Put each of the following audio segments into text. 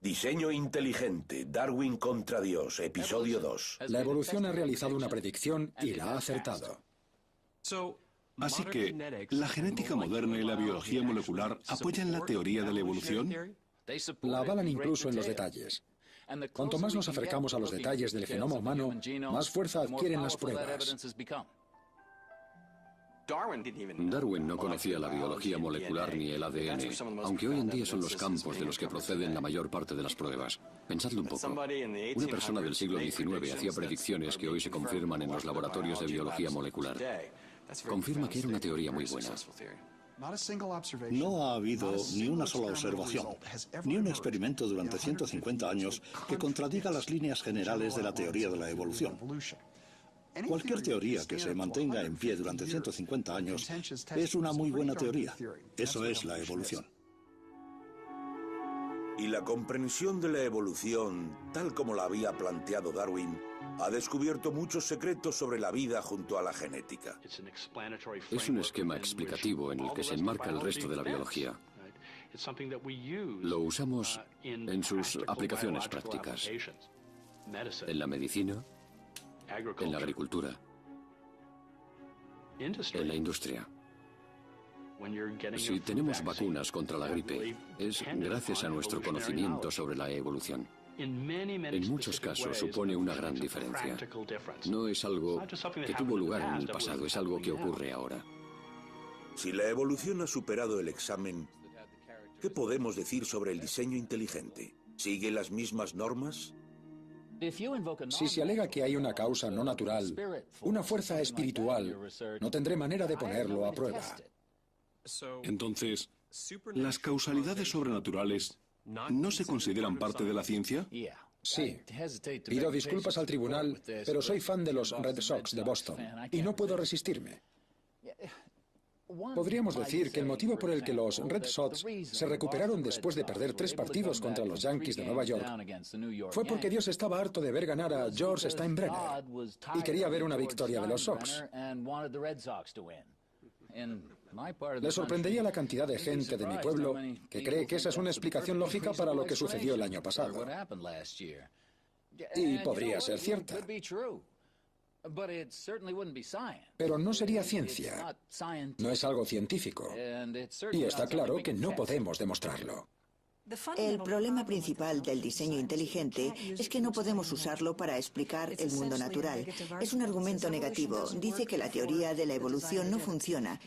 Diseño inteligente, Darwin contra Dios, episodio 2. La evolución ha realizado una predicción y la ha acertado. Así que, ¿la genética moderna y la biología molecular apoyan la teoría de la evolución? La avalan incluso en los detalles. Cuanto más nos acercamos a los detalles del genoma humano, más fuerza adquieren las pruebas. Darwin no conocía la biología molecular ni el ADN, aunque hoy en día son los campos de los que proceden la mayor parte de las pruebas. Pensadlo un poco. Una persona del siglo XIX hacía predicciones que hoy se confirman en los laboratorios de biología molecular. Confirma que era una teoría muy buena. No ha habido ni una sola observación, ni un experimento durante 150 años que contradiga las líneas generales de la teoría de la evolución. Cualquier teoría que se mantenga en pie durante 150 años es una muy buena teoría. Eso es la evolución. Y la comprensión de la evolución, tal como la había planteado Darwin, ha descubierto muchos secretos sobre la vida junto a la genética. Es un esquema explicativo en el que se enmarca el resto de la biología. Lo usamos en sus aplicaciones prácticas, en la medicina, en la agricultura, en la industria. Si tenemos vacunas contra la gripe, es gracias a nuestro conocimiento sobre la evolución. En muchos casos supone una gran diferencia. No es algo que tuvo lugar en el pasado, es algo que ocurre ahora. Si la evolución ha superado el examen, ¿qué podemos decir sobre el diseño inteligente? ¿Sigue las mismas normas? Si se alega que hay una causa no natural, una fuerza espiritual, no tendré manera de ponerlo a prueba. Entonces, ¿las causalidades sobrenaturales no se consideran parte de la ciencia? Sí. Pido disculpas al tribunal, pero soy fan de los Red Sox de Boston y no puedo resistirme. Podríamos decir que el motivo por el que los Red Sox se recuperaron después de perder 3 partidos contra los Yankees de Nueva York fue porque Dios estaba harto de ver ganar a George Steinbrenner y quería ver una victoria de los Sox. Le sorprendería la cantidad de gente de mi pueblo que cree que esa es una explicación lógica para lo que sucedió el año pasado. Y podría ser cierta. Pero no sería ciencia. No es algo científico. Y está claro que no podemos demostrarlo. El problema principal del diseño inteligente es que no podemos usarlo para explicar el mundo natural. Es un argumento negativo. Dice que la teoría de la evolución no funciona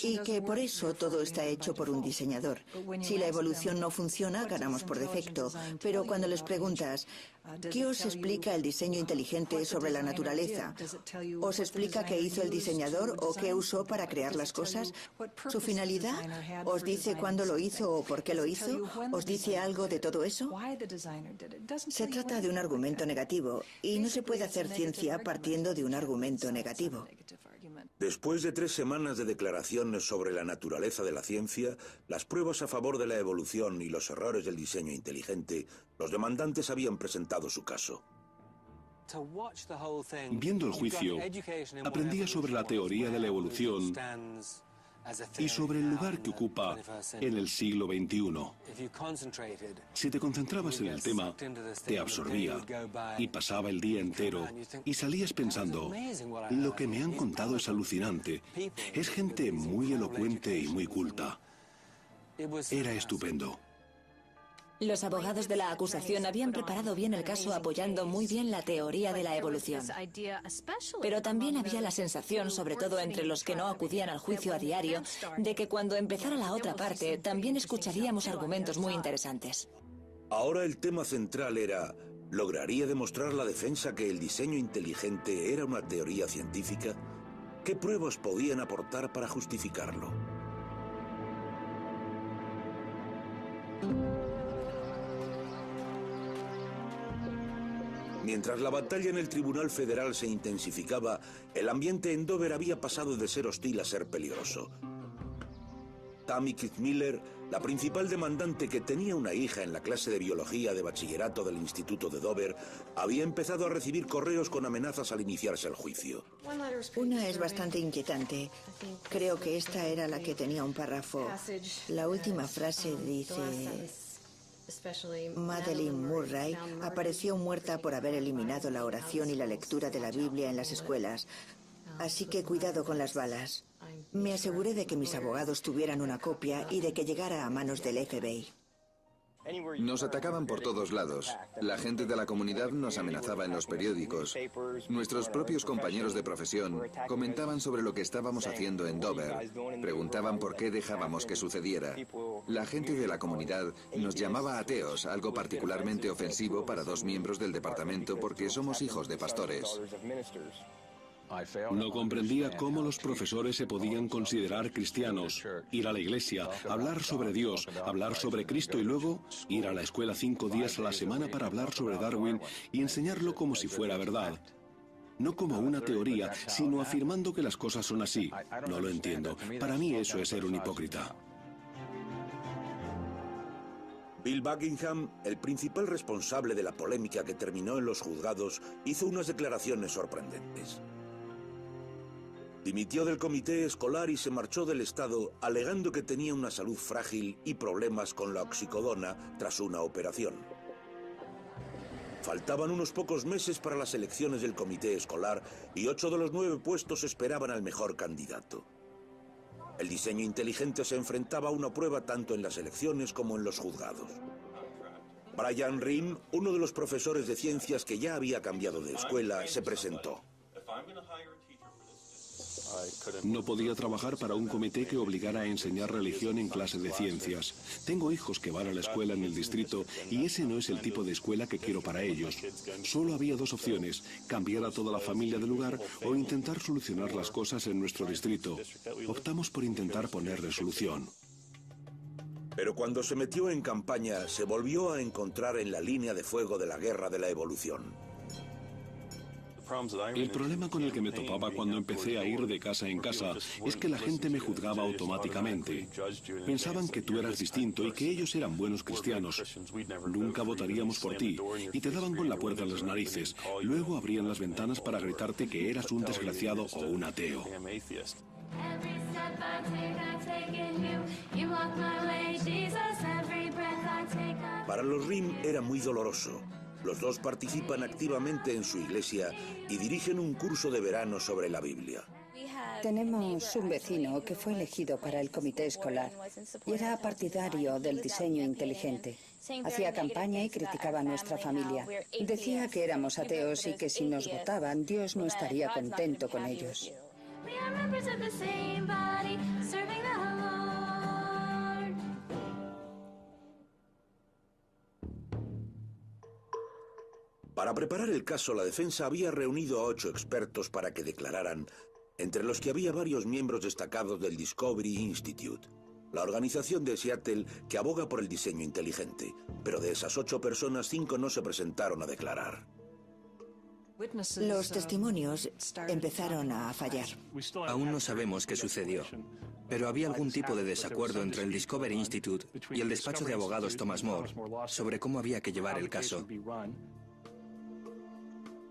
y que por eso todo está hecho por un diseñador. Si la evolución no funciona, ganamos por defecto. Pero cuando les preguntas, ¿qué os explica el diseño inteligente sobre la naturaleza? ¿Os explica qué hizo el diseñador o qué usó para crear las cosas? ¿Su finalidad? ¿Os dice cuándo lo hizo o por qué lo hizo? ¿Os dice algo de todo eso? Se trata de un argumento negativo y no se puede hacer ciencia partiendo de un argumento negativo. Después de 3 semanas de declaraciones sobre la naturaleza de la ciencia, las pruebas a favor de la evolución y los errores del diseño inteligente, los demandantes habían presentado su caso. Viendo el juicio, aprendía sobre la teoría de la evolución y sobre el lugar que ocupa en el siglo XXI. Si te concentrabas en el tema, te absorbía y pasaba el día entero y salías pensando, lo que me han contado es alucinante. Es gente muy elocuente y muy culta. Era estupendo. Los abogados de la acusación habían preparado bien el caso apoyando muy bien la teoría de la evolución. Pero también había la sensación, sobre todo entre los que no acudían al juicio a diario, de que cuando empezara la otra parte también escucharíamos argumentos muy interesantes. Ahora el tema central era, ¿lograría demostrar la defensa que el diseño inteligente era una teoría científica? ¿Qué pruebas podían aportar para justificarlo? Mientras la batalla en el Tribunal Federal se intensificaba, el ambiente en Dover había pasado de ser hostil a ser peligroso. Tammy Kitzmiller, la principal demandante que tenía una hija en la clase de biología de bachillerato del Instituto de Dover, había empezado a recibir correos con amenazas al iniciarse el juicio. Una es bastante inquietante. Creo que esta era la que tenía un párrafo. La última frase dice: Madeleine Murray apareció muerta por haber eliminado la oración y la lectura de la Biblia en las escuelas. Así que cuidado con las balas. Me aseguré de que mis abogados tuvieran una copia y de que llegara a manos del FBI. Nos atacaban por todos lados. La gente de la comunidad nos amenazaba en los periódicos. Nuestros propios compañeros de profesión comentaban sobre lo que estábamos haciendo en Dover. Preguntaban por qué dejábamos que sucediera. La gente de la comunidad nos llamaba ateos, algo particularmente ofensivo para dos miembros del departamento porque somos hijos de pastores. No comprendía cómo los profesores se podían considerar cristianos, ir a la iglesia, hablar sobre Dios, hablar sobre Cristo y luego ir a la escuela 5 días a la semana para hablar sobre Darwin y enseñarlo como si fuera verdad. No como una teoría, sino afirmando que las cosas son así. No lo entiendo. Para mí eso es ser un hipócrita. Bill Buckingham, el principal responsable de la polémica que terminó en los juzgados, hizo unas declaraciones sorprendentes. Dimitió del comité escolar y se marchó del estado alegando que tenía una salud frágil y problemas con la oxicodona tras una operación. Faltaban unos pocos meses para las elecciones del comité escolar y 8 de los 9 puestos esperaban al mejor candidato. El diseño inteligente se enfrentaba a una prueba tanto en las elecciones como en los juzgados. Brian Rinn, uno de los profesores de ciencias que ya había cambiado de escuela, se presentó. No podía trabajar para un comité que obligara a enseñar religión en clase de ciencias. Tengo hijos que van a la escuela en el distrito y ese no es el tipo de escuela que quiero para ellos. Solo había 2 opciones, cambiar a toda la familia del lugar o intentar solucionar las cosas en nuestro distrito. Optamos por intentar ponerle solución. Pero cuando se metió en campaña, se volvió a encontrar en la línea de fuego de la guerra de la evolución. El problema con el que me topaba cuando empecé a ir de casa en casa es que la gente me juzgaba automáticamente. Pensaban que tú eras distinto y que ellos eran buenos cristianos. Nunca votaríamos por ti y te daban con la puerta en las narices. Luego abrían las ventanas para gritarte que eras un desgraciado o un ateo. Para los Rinn era muy doloroso. Los dos participan activamente en su iglesia y dirigen un curso de verano sobre la Biblia. Tenemos un vecino que fue elegido para el comité escolar y era partidario del diseño inteligente. Hacía campaña y criticaba a nuestra familia. Decía que éramos ateos y que si nos votaban, Dios no estaría contento con ellos. Para preparar el caso, la defensa había reunido a 8 expertos para que declararan, entre los que había varios miembros destacados del Discovery Institute, la organización de Seattle que aboga por el diseño inteligente. Pero de esas 8 personas, 5 no se presentaron a declarar. Los testimonios empezaron a fallar. Aún no sabemos qué sucedió, pero había algún tipo de desacuerdo entre el Discovery Institute y el despacho de abogados Thomas More sobre cómo había que llevar el caso.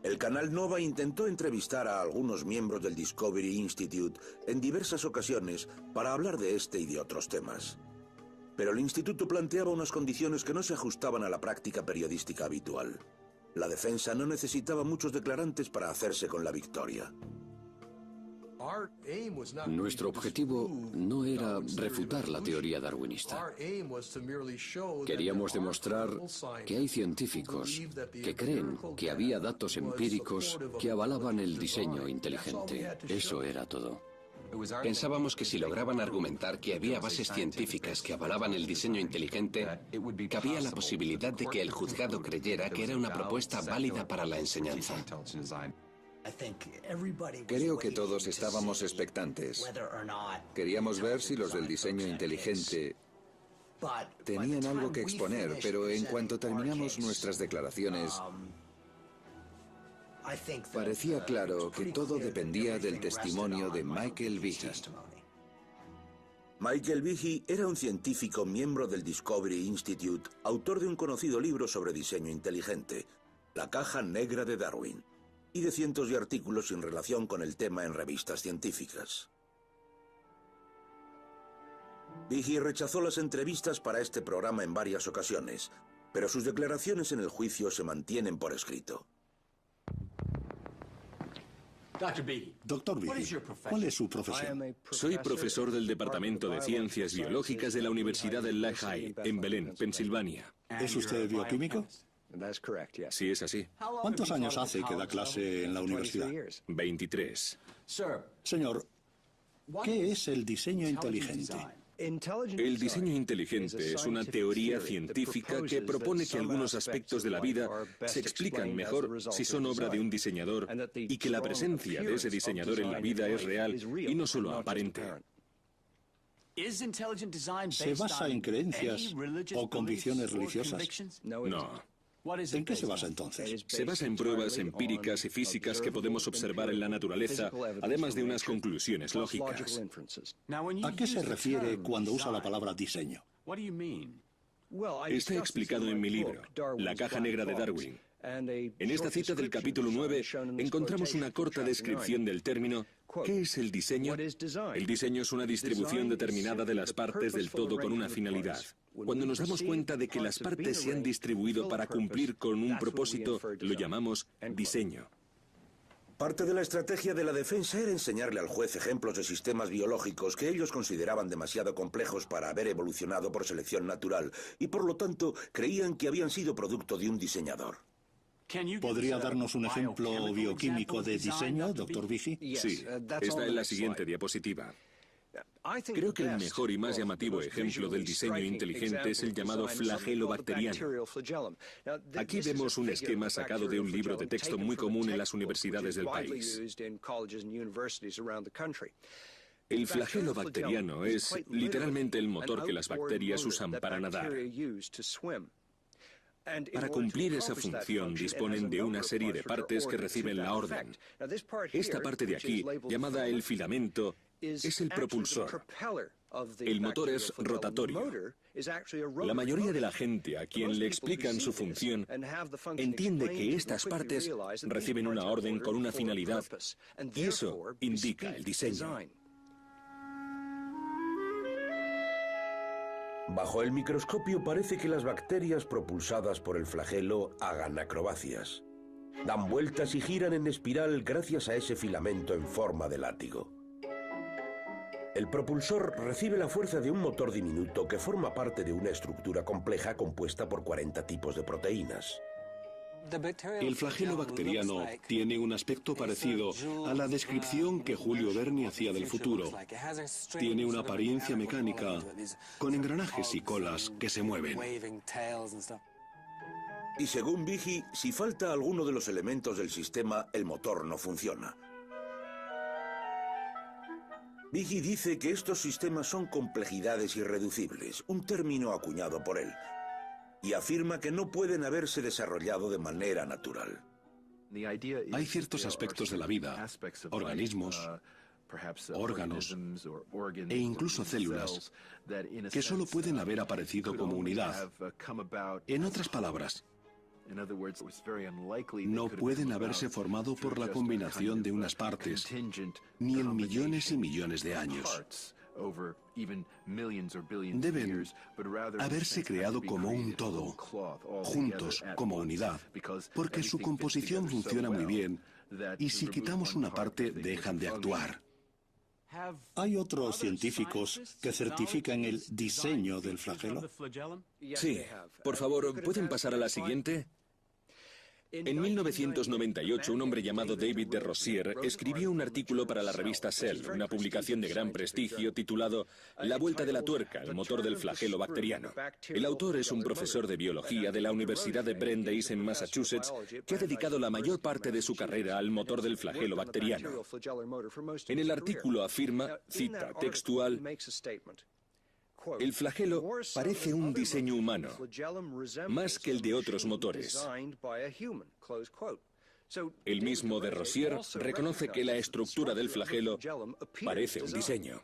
El canal Nova intentó entrevistar a algunos miembros del Discovery Institute en diversas ocasiones para hablar de este y de otros temas. Pero el instituto planteaba unas condiciones que no se ajustaban a la práctica periodística habitual. La defensa no necesitaba muchos declarantes para hacerse con la victoria. Nuestro objetivo no era refutar la teoría darwinista. Queríamos demostrar que hay científicos que creen que había datos empíricos que avalaban el diseño inteligente. Eso era todo. Pensábamos que si lograban argumentar que había bases científicas que avalaban el diseño inteligente, cabía la posibilidad de que el juzgado creyera que era una propuesta válida para la enseñanza. Creo que todos estábamos expectantes. Queríamos ver si los del diseño inteligente tenían algo que exponer, pero en cuanto terminamos nuestras declaraciones, parecía claro que todo dependía del testimonio de Michael Behe. Michael Behe era un científico miembro del Discovery Institute, autor de un conocido libro sobre diseño inteligente, La caja negra de Darwin, y de cientos de artículos sin relación con el tema en revistas científicas. Behe rechazó las entrevistas para este programa en varias ocasiones, pero sus declaraciones en el juicio se mantienen por escrito. Doctor Behe, ¿cuál es su profesión? Soy profesor del Departamento de Ciencias Biológicas de la Universidad de Lehigh, en Belén, Pensilvania. ¿Es usted bioquímico? Sí, es así. ¿Cuántos años hace que da clase en la universidad? 23. Señor, ¿qué es el diseño inteligente? El diseño inteligente es una teoría científica que propone que algunos aspectos de la vida se explican mejor si son obra de un diseñador y que la presencia de ese diseñador en la vida es real y no solo aparente. ¿Se basa en creencias o convicciones religiosas? No. ¿En qué se basa entonces? Se basa en pruebas empíricas y físicas que podemos observar en la naturaleza, además de unas conclusiones lógicas. ¿A qué se refiere cuando usa la palabra diseño? Está explicado en mi libro, La caja negra de Darwin. En esta cita del capítulo 9 encontramos una corta descripción del término. ¿Qué es el diseño? El diseño es una distribución determinada de las partes del todo con una finalidad. Cuando nos damos cuenta de que las partes se han distribuido para cumplir con un propósito, lo llamamos diseño. Parte de la estrategia de la defensa era enseñarle al juez ejemplos de sistemas biológicos que ellos consideraban demasiado complejos para haber evolucionado por selección natural y por lo tanto creían que habían sido producto de un diseñador. ¿Podría darnos un ejemplo bioquímico de diseño, doctor Behe? Sí, está en la siguiente diapositiva. Creo que el mejor y más llamativo ejemplo del diseño inteligente es el llamado flagelo bacteriano. Aquí vemos un esquema sacado de un libro de texto muy común en las universidades del país. El flagelo bacteriano es literalmente el motor que las bacterias usan para nadar. Para cumplir esa función disponen de una serie de partes que reciben la orden. Esta parte de aquí, llamada el filamento, es el propulsor. El motor es rotatorio. La mayoría de la gente a quien le explican su función entiende que estas partes reciben una orden con una finalidad y eso indica el diseño. Bajo el microscopio parece que las bacterias propulsadas por el flagelo hagan acrobacias. Dan vueltas y giran en espiral gracias a ese filamento en forma de látigo. El propulsor recibe la fuerza de un motor diminuto que forma parte de una estructura compleja compuesta por 40 tipos de proteínas. El flagelo bacteriano tiene un aspecto parecido a la descripción que Julio Verne hacía del futuro. Tiene una apariencia mecánica, con engranajes y colas que se mueven. Y según Behe, si falta alguno de los elementos del sistema, el motor no funciona. Behe dice que estos sistemas son complejidades irreducibles, un término acuñado por él, y afirma que no pueden haberse desarrollado de manera natural. Hay ciertos aspectos de la vida, organismos, órganos e incluso células que solo pueden haber aparecido como unidad. En otras palabras, no pueden haberse formado por la combinación de unas partes, ni en millones y millones de años. Deben haberse creado como un todo, juntos como unidad, porque su composición funciona muy bien y si quitamos una parte dejan de actuar. ¿Hay otros científicos que certifican el diseño del flagelo? Sí. Por favor, ¿pueden pasar a la siguiente? En 1998, un hombre llamado David de Rozier escribió un artículo para la revista Cell, una publicación de gran prestigio titulado La vuelta de la tuerca, el motor del flagelo bacteriano. El autor es un profesor de biología de la Universidad de Brandeis en Massachusetts que ha dedicado la mayor parte de su carrera al motor del flagelo bacteriano. En el artículo afirma, cita textual, el flagelo parece un diseño humano, más que el de otros motores. El mismo de Rozier reconoce que la estructura del flagelo parece un diseño.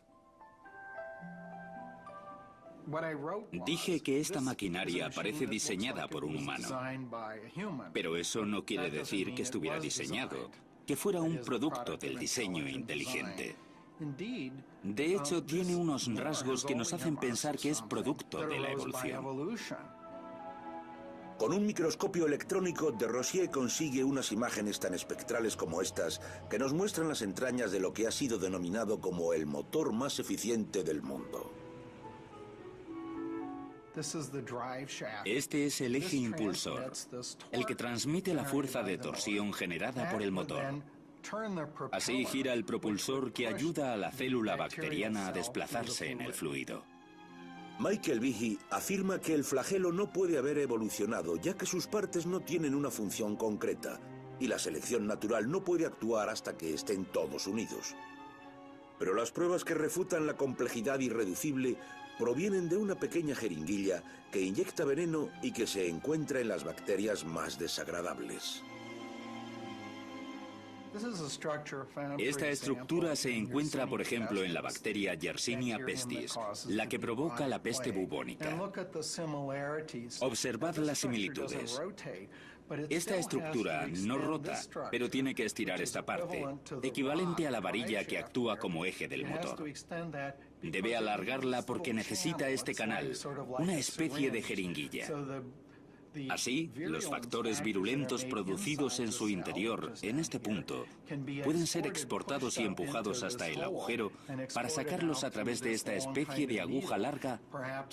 Dije que esta maquinaria parece diseñada por un humano, pero eso no quiere decir que estuviera diseñado, que fuera un producto del diseño inteligente. De hecho, tiene unos rasgos que nos hacen pensar que es producto de la evolución. Con un microscopio electrónico, de Rosier consigue unas imágenes tan espectrales como estas, que nos muestran las entrañas de lo que ha sido denominado como el motor más eficiente del mundo. Este es el eje impulsor, el que transmite la fuerza de torsión generada por el motor. Así gira el propulsor que ayuda a la célula bacteriana a desplazarse en el fluido. Michael Behe afirma que el flagelo no puede haber evolucionado, ya que sus partes no tienen una función concreta, y la selección natural no puede actuar hasta que estén todos unidos. Pero las pruebas que refutan la complejidad irreducible provienen de una pequeña jeringuilla que inyecta veneno y que se encuentra en las bacterias más desagradables. Esta estructura se encuentra, por ejemplo, en la bacteria Yersinia pestis, la que provoca la peste bubónica. Observad las similitudes. Esta estructura no rota, pero tiene que estirar esta parte, equivalente a la varilla que actúa como eje del motor. Debe alargarla porque necesita este canal, una especie de jeringuilla. Así, los factores virulentos producidos en su interior, en este punto, pueden ser exportados y empujados hasta el agujero para sacarlos a través de esta especie de aguja larga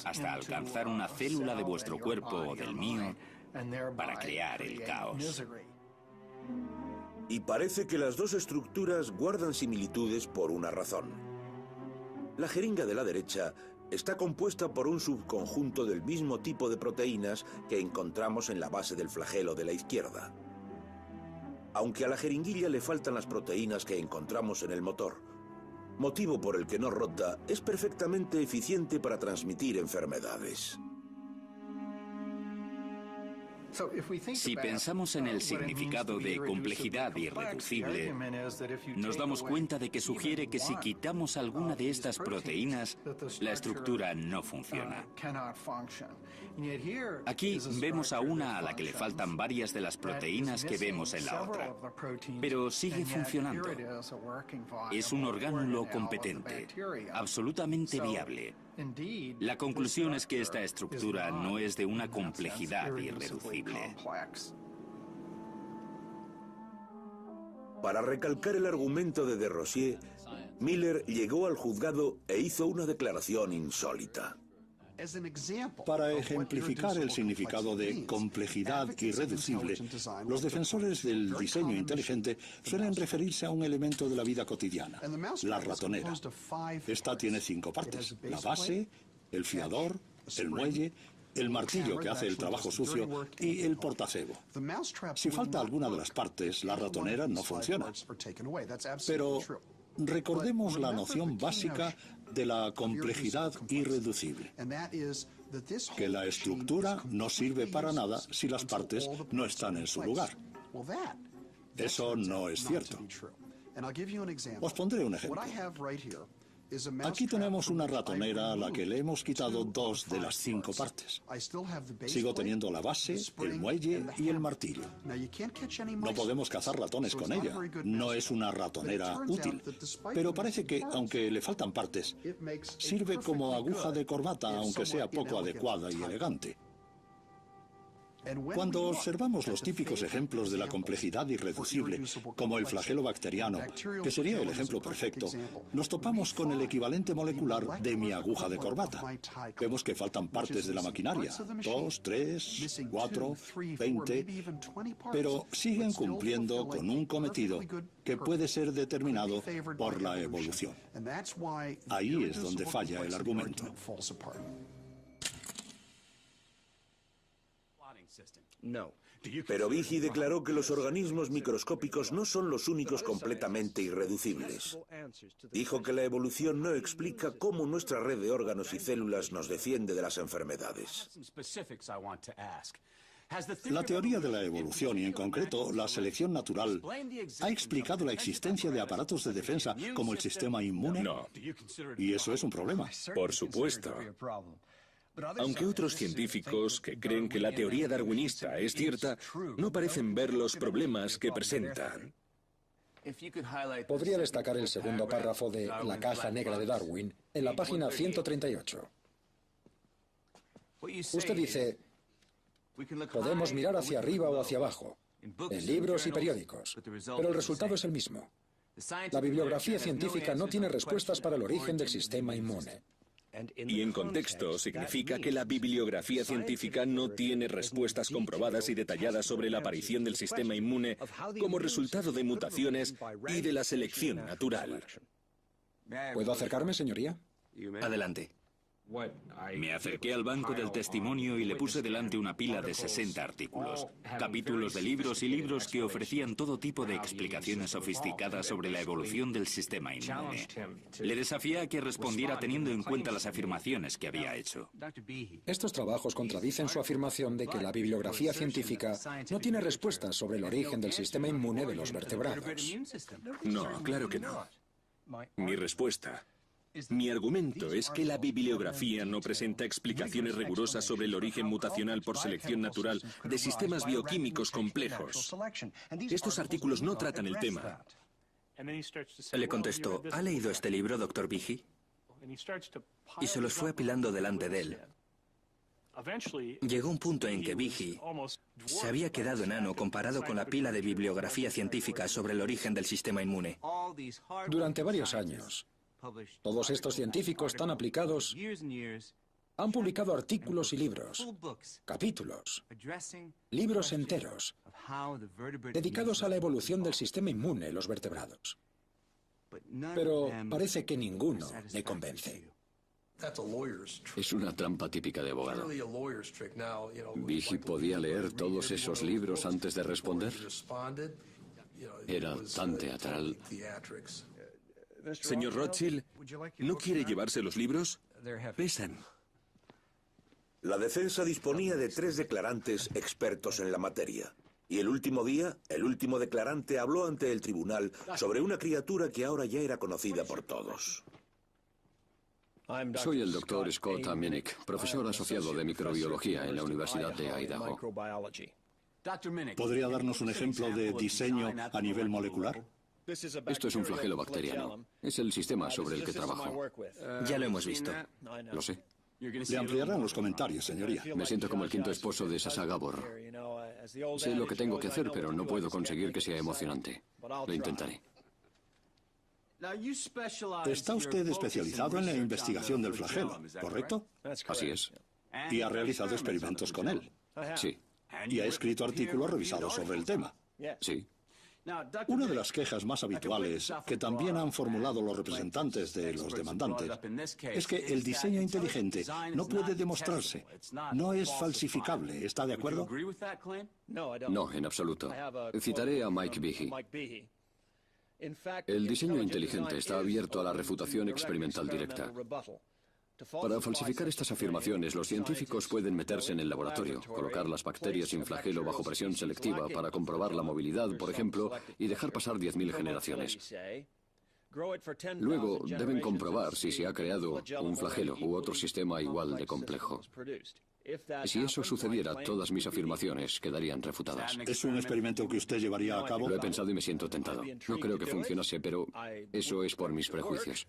hasta alcanzar una célula de vuestro cuerpo o del mío para crear el caos. Y parece que las dos estructuras guardan similitudes por una razón. La jeringa de la derecha está compuesta por un subconjunto del mismo tipo de proteínas que encontramos en la base del flagelo de la izquierda. Aunque a la jeringuilla le faltan las proteínas que encontramos en el motor, motivo por el que no rota, es perfectamente eficiente para transmitir enfermedades. Si pensamos en el significado de complejidad irreducible, nos damos cuenta de que sugiere que si quitamos alguna de estas proteínas, la estructura no funciona. Aquí vemos a una a la que le faltan varias de las proteínas que vemos en la otra, pero sigue funcionando. Es un orgánulo competente, absolutamente viable. La conclusión es que esta estructura no es de una complejidad irreducible. Para recalcar el argumento de Rosier, Miller llegó al juzgado e hizo una declaración insólita. Para ejemplificar el significado de complejidad irreducible, los defensores del diseño inteligente suelen referirse a un elemento de la vida cotidiana, la ratonera. Esta tiene 5 partes: la base, el fiador, el muelle, el martillo que hace el trabajo sucio y el portacebo. Si falta alguna de las partes, la ratonera no funciona. Pero recordemos la noción básica de la complejidad irreducible, que la estructura no sirve para nada si las partes no están en su lugar. Eso no es cierto. Os pondré un ejemplo. Aquí tenemos una ratonera a la que le hemos quitado 2 de las 5 partes. Sigo teniendo la base, el muelle y el martillo. No podemos cazar ratones con ella. No es una ratonera útil. Pero parece que, aunque le faltan partes, sirve como aguja de corbata, aunque sea poco adecuada y elegante. Cuando observamos los típicos ejemplos de la complejidad irreducible, como el flagelo bacteriano, que sería el ejemplo perfecto, nos topamos con el equivalente molecular de mi aguja de corbata. Vemos que faltan partes de la maquinaria, 2, 3, 4, 20, pero siguen cumpliendo con un cometido que puede ser determinado por la evolución. Ahí es donde falla el argumento. Pero Behe declaró que los organismos microscópicos no son los únicos completamente irreducibles. Dijo que la evolución no explica cómo nuestra red de órganos y células nos defiende de las enfermedades. La teoría de la evolución y, en concreto, la selección natural ha explicado la existencia de aparatos de defensa como el sistema inmune. No. Y eso es un problema. Por supuesto. Aunque otros científicos que creen que la teoría darwinista es cierta, no parecen ver los problemas que presentan. Podría destacar el segundo párrafo de La caja negra de Darwin en la página 138. Usted dice, podemos mirar hacia arriba o hacia abajo, en libros y periódicos, pero el resultado es el mismo. La bibliografía científica no tiene respuestas para el origen del sistema inmune. Y en contexto significa que la bibliografía científica no tiene respuestas comprobadas y detalladas sobre la aparición del sistema inmune como resultado de mutaciones y de la selección natural. ¿Puedo acercarme, señoría? Adelante. Me acerqué al banco del testimonio y le puse delante una pila de 60 artículos, capítulos de libros y libros que ofrecían todo tipo de explicaciones sofisticadas sobre la evolución del sistema inmune. Le desafié a que respondiera teniendo en cuenta las afirmaciones que había hecho. Estos trabajos contradicen su afirmación de que la bibliografía científica no tiene respuestas sobre el origen del sistema inmune de los vertebrados. No, claro que no. Mi argumento es que la bibliografía no presenta explicaciones rigurosas sobre el origen mutacional por selección natural de sistemas bioquímicos complejos. Estos artículos no tratan el tema. Le contestó, ¿ha leído este libro, Dr. Behe? Y se los fue apilando delante de él. Llegó un punto en que Behe se había quedado enano comparado con la pila de bibliografía científica sobre el origen del sistema inmune. Durante varios años, todos estos científicos tan aplicados han publicado artículos y libros, capítulos, libros enteros, dedicados a la evolución del sistema inmune en los vertebrados. Pero parece que ninguno le convence. Es una trampa típica de abogado. ¿Behe podía leer todos esos libros antes de responder? Era tan teatral. Señor Rothschild, ¿no quiere llevarse los libros? Pesan. La defensa disponía de 3 declarantes expertos en la materia. Y el último día, el último declarante habló ante el tribunal sobre una criatura que ahora ya era conocida por todos. Soy el Dr. Scott Minnick, profesor asociado de microbiología en la Universidad de Idaho. ¿Podría darnos un ejemplo de diseño a nivel molecular? Esto es un flagelo bacteriano. Es el sistema sobre el que trabajo. Ya lo hemos visto. Lo sé. Le ampliarán los comentarios, señoría. Me siento como el quinto esposo de Sasa Gabor. Sé lo que tengo que hacer, pero no puedo conseguir que sea emocionante. Lo intentaré. Está usted especializado en la investigación del flagelo, ¿correcto? Así es. Y ha realizado experimentos con él. Sí. Y ha escrito artículos revisados sobre el tema. Sí. Una de las quejas más habituales que también han formulado los representantes de los demandantes es que el diseño inteligente no puede demostrarse, no es falsificable. ¿Está de acuerdo? No, en absoluto. Citaré a Mike Behe. El diseño inteligente está abierto a la refutación experimental directa. Para falsificar estas afirmaciones, los científicos pueden meterse en el laboratorio, colocar las bacterias sin flagelo bajo presión selectiva para comprobar la movilidad, por ejemplo, y dejar pasar 10.000 generaciones. Luego deben comprobar si se ha creado un flagelo u otro sistema igual de complejo. Si eso sucediera, todas mis afirmaciones quedarían refutadas. ¿Es un experimento que usted llevaría a cabo? Lo he pensado y me siento tentado. No creo que funcionase, pero eso es por mis prejuicios.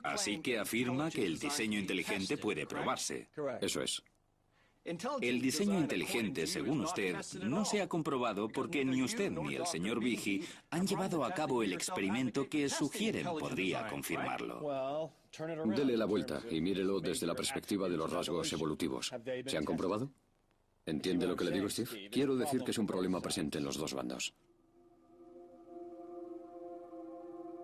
Así que afirma que el diseño inteligente puede probarse. Eso es. El diseño inteligente, según usted, no se ha comprobado porque ni usted ni el señor Behe han llevado a cabo el experimento que sugieren podría confirmarlo. Dele la vuelta y mírelo desde la perspectiva de los rasgos evolutivos. ¿Se han comprobado? ¿Entiende lo que le digo, Steve? Quiero decir que es un problema presente en los dos bandos.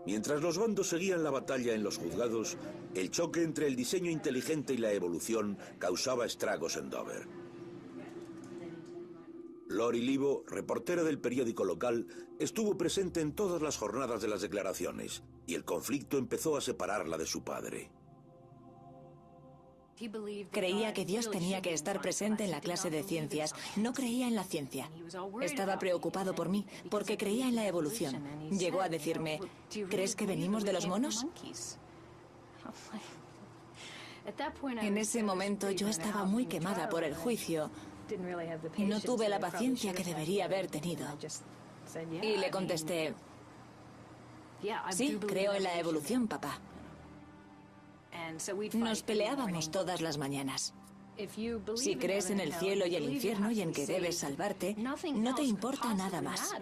Mientras los bandos seguían la batalla en los juzgados, el choque entre el diseño inteligente y la evolución causaba estragos en Dover. Lori Livo, reportera del periódico local, estuvo presente en todas las jornadas de las declaraciones, y el conflicto empezó a separarla de su padre. Creía que Dios tenía que estar presente en la clase de ciencias. No creía en la ciencia. Estaba preocupado por mí, porque creía en la evolución. Llegó a decirme, ¿crees que venimos de los monos? En ese momento yo estaba muy quemada por el juicio No tuve la paciencia que debería haber tenido. Y le contesté, sí, creo en la evolución, papá. Nos peleábamos todas las mañanas. Si crees en el cielo y el infierno y en que debes salvarte, no te importa nada más.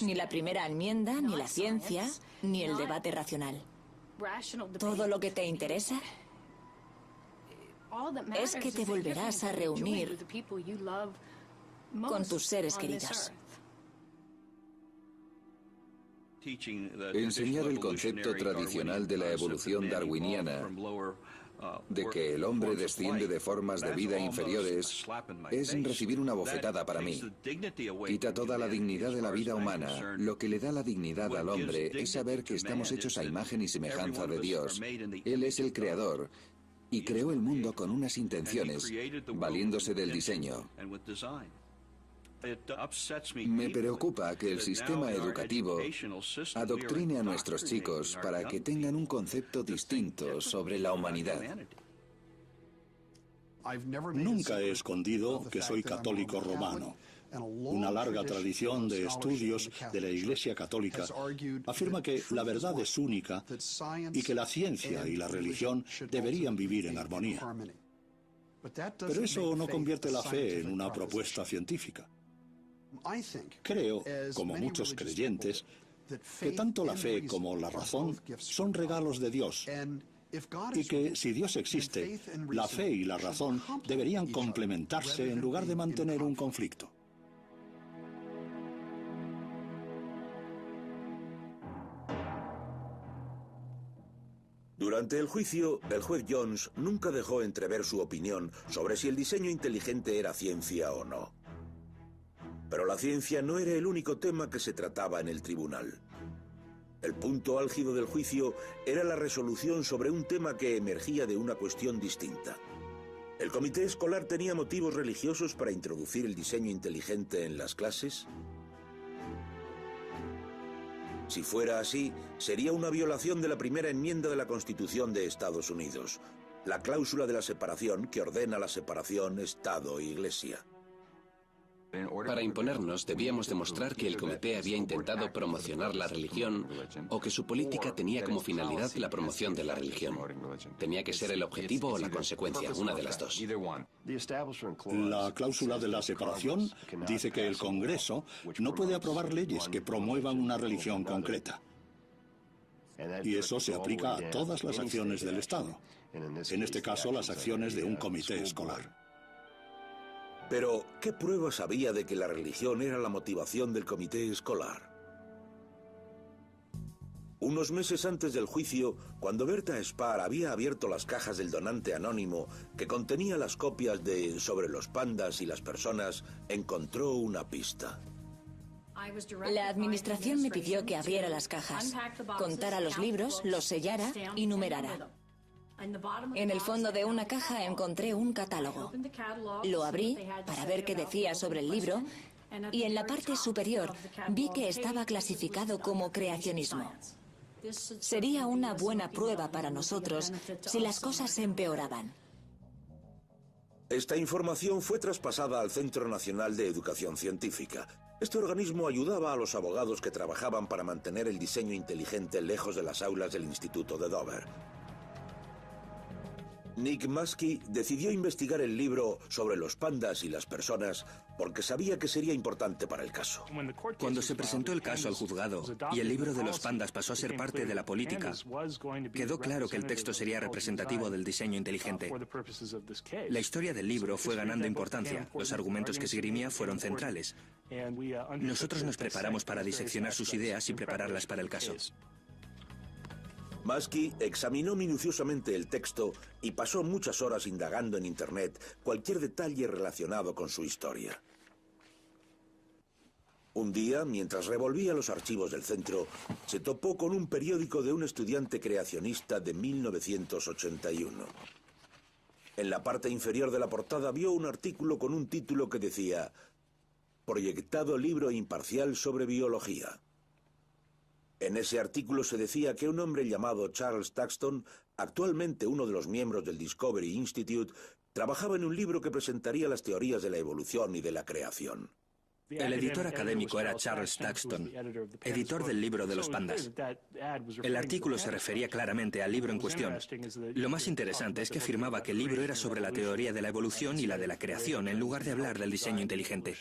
Ni la primera enmienda, ni la ciencia, ni el debate racional. Todo lo que te interesa es que te volverás a reunir con tus seres queridos. Enseñar el concepto tradicional de la evolución darwiniana, de que el hombre desciende de formas de vida inferiores, es recibir una bofetada para mí. Quita toda la dignidad de la vida humana. Lo que le da la dignidad al hombre es saber que estamos hechos a imagen y semejanza de Dios. Él es el creador y creó el mundo con unas intenciones, valiéndose del diseño. Me preocupa que el sistema educativo adoctrine a nuestros chicos para que tengan un concepto distinto sobre la humanidad. Nunca he escondido que soy católico romano. Una larga tradición de estudios de la Iglesia Católica afirma que la verdad es única y que la ciencia y la religión deberían vivir en armonía. Pero eso no convierte la fe en una propuesta científica. Creo, como muchos creyentes, que tanto la fe como la razón son regalos de Dios y que si Dios existe, la fe y la razón deberían complementarse en lugar de mantener un conflicto. Durante el juicio, el juez Jones nunca dejó entrever su opinión sobre si el diseño inteligente era ciencia o no. Pero la ciencia no era el único tema que se trataba en el tribunal. El punto álgido del juicio era la resolución sobre un tema que emergía de una cuestión distinta. ¿El comité escolar tenía motivos religiosos para introducir el diseño inteligente en las clases? Si fuera así, sería una violación de la primera enmienda de la Constitución de Estados Unidos, la cláusula de la separación que ordena la separación Estado-Iglesia. Para imponernos, debíamos demostrar que el comité había intentado promocionar la religión o que su política tenía como finalidad la promoción de la religión. Tenía que ser el objetivo o la consecuencia, una de las dos. La cláusula de la separación dice que el Congreso no puede aprobar leyes que promuevan una religión concreta. Y eso se aplica a todas las acciones del Estado. En este caso, las acciones de un comité escolar. Pero, ¿qué pruebas había de que la religión era la motivación del comité escolar? Unos meses antes del juicio, cuando Berta Spar había abierto las cajas del donante anónimo que contenía las copias de Sobre los pandas y las personas, encontró una pista. La administración me pidió que abriera las cajas, contara los libros, los sellara y numerara. En el fondo de una caja encontré un catálogo. Lo abrí para ver qué decía sobre el libro y en la parte superior vi que estaba clasificado como creacionismo. Sería una buena prueba para nosotros si las cosas se empeoraban. Esta información fue traspasada al Centro Nacional de Educación Científica. Este organismo ayudaba a los abogados que trabajaban para mantener el diseño inteligente lejos de las aulas del Instituto de Dover. Nick Muskie decidió investigar el libro Sobre los pandas y las personas porque sabía que sería importante para el caso. Cuando se presentó el caso al juzgado y el libro de los pandas pasó a ser parte de la política, quedó claro que el texto sería representativo del diseño inteligente. La historia del libro fue ganando importancia, los argumentos que esgrimía fueron centrales. Nosotros nos preparamos para diseccionar sus ideas y prepararlas para el caso. Muskie examinó minuciosamente el texto y pasó muchas horas indagando en Internet cualquier detalle relacionado con su historia. Un día, mientras revolvía los archivos del centro, se topó con un periódico de un estudiante creacionista de 1981. En la parte inferior de la portada vio un artículo con un título que decía «Proyectado libro imparcial sobre biología». En ese artículo se decía que un hombre llamado Charles Thaxton, actualmente uno de los miembros del Discovery Institute, Trabajaba en un libro que presentaría las teorías de la evolución y de la creación. El editor académico era Charles Thaxton, editor del libro de los pandas. El artículo se refería claramente al libro en cuestión. Lo más interesante es que afirmaba que el libro era sobre la teoría de la evolución y la de la creación, en lugar de hablar del diseño inteligente.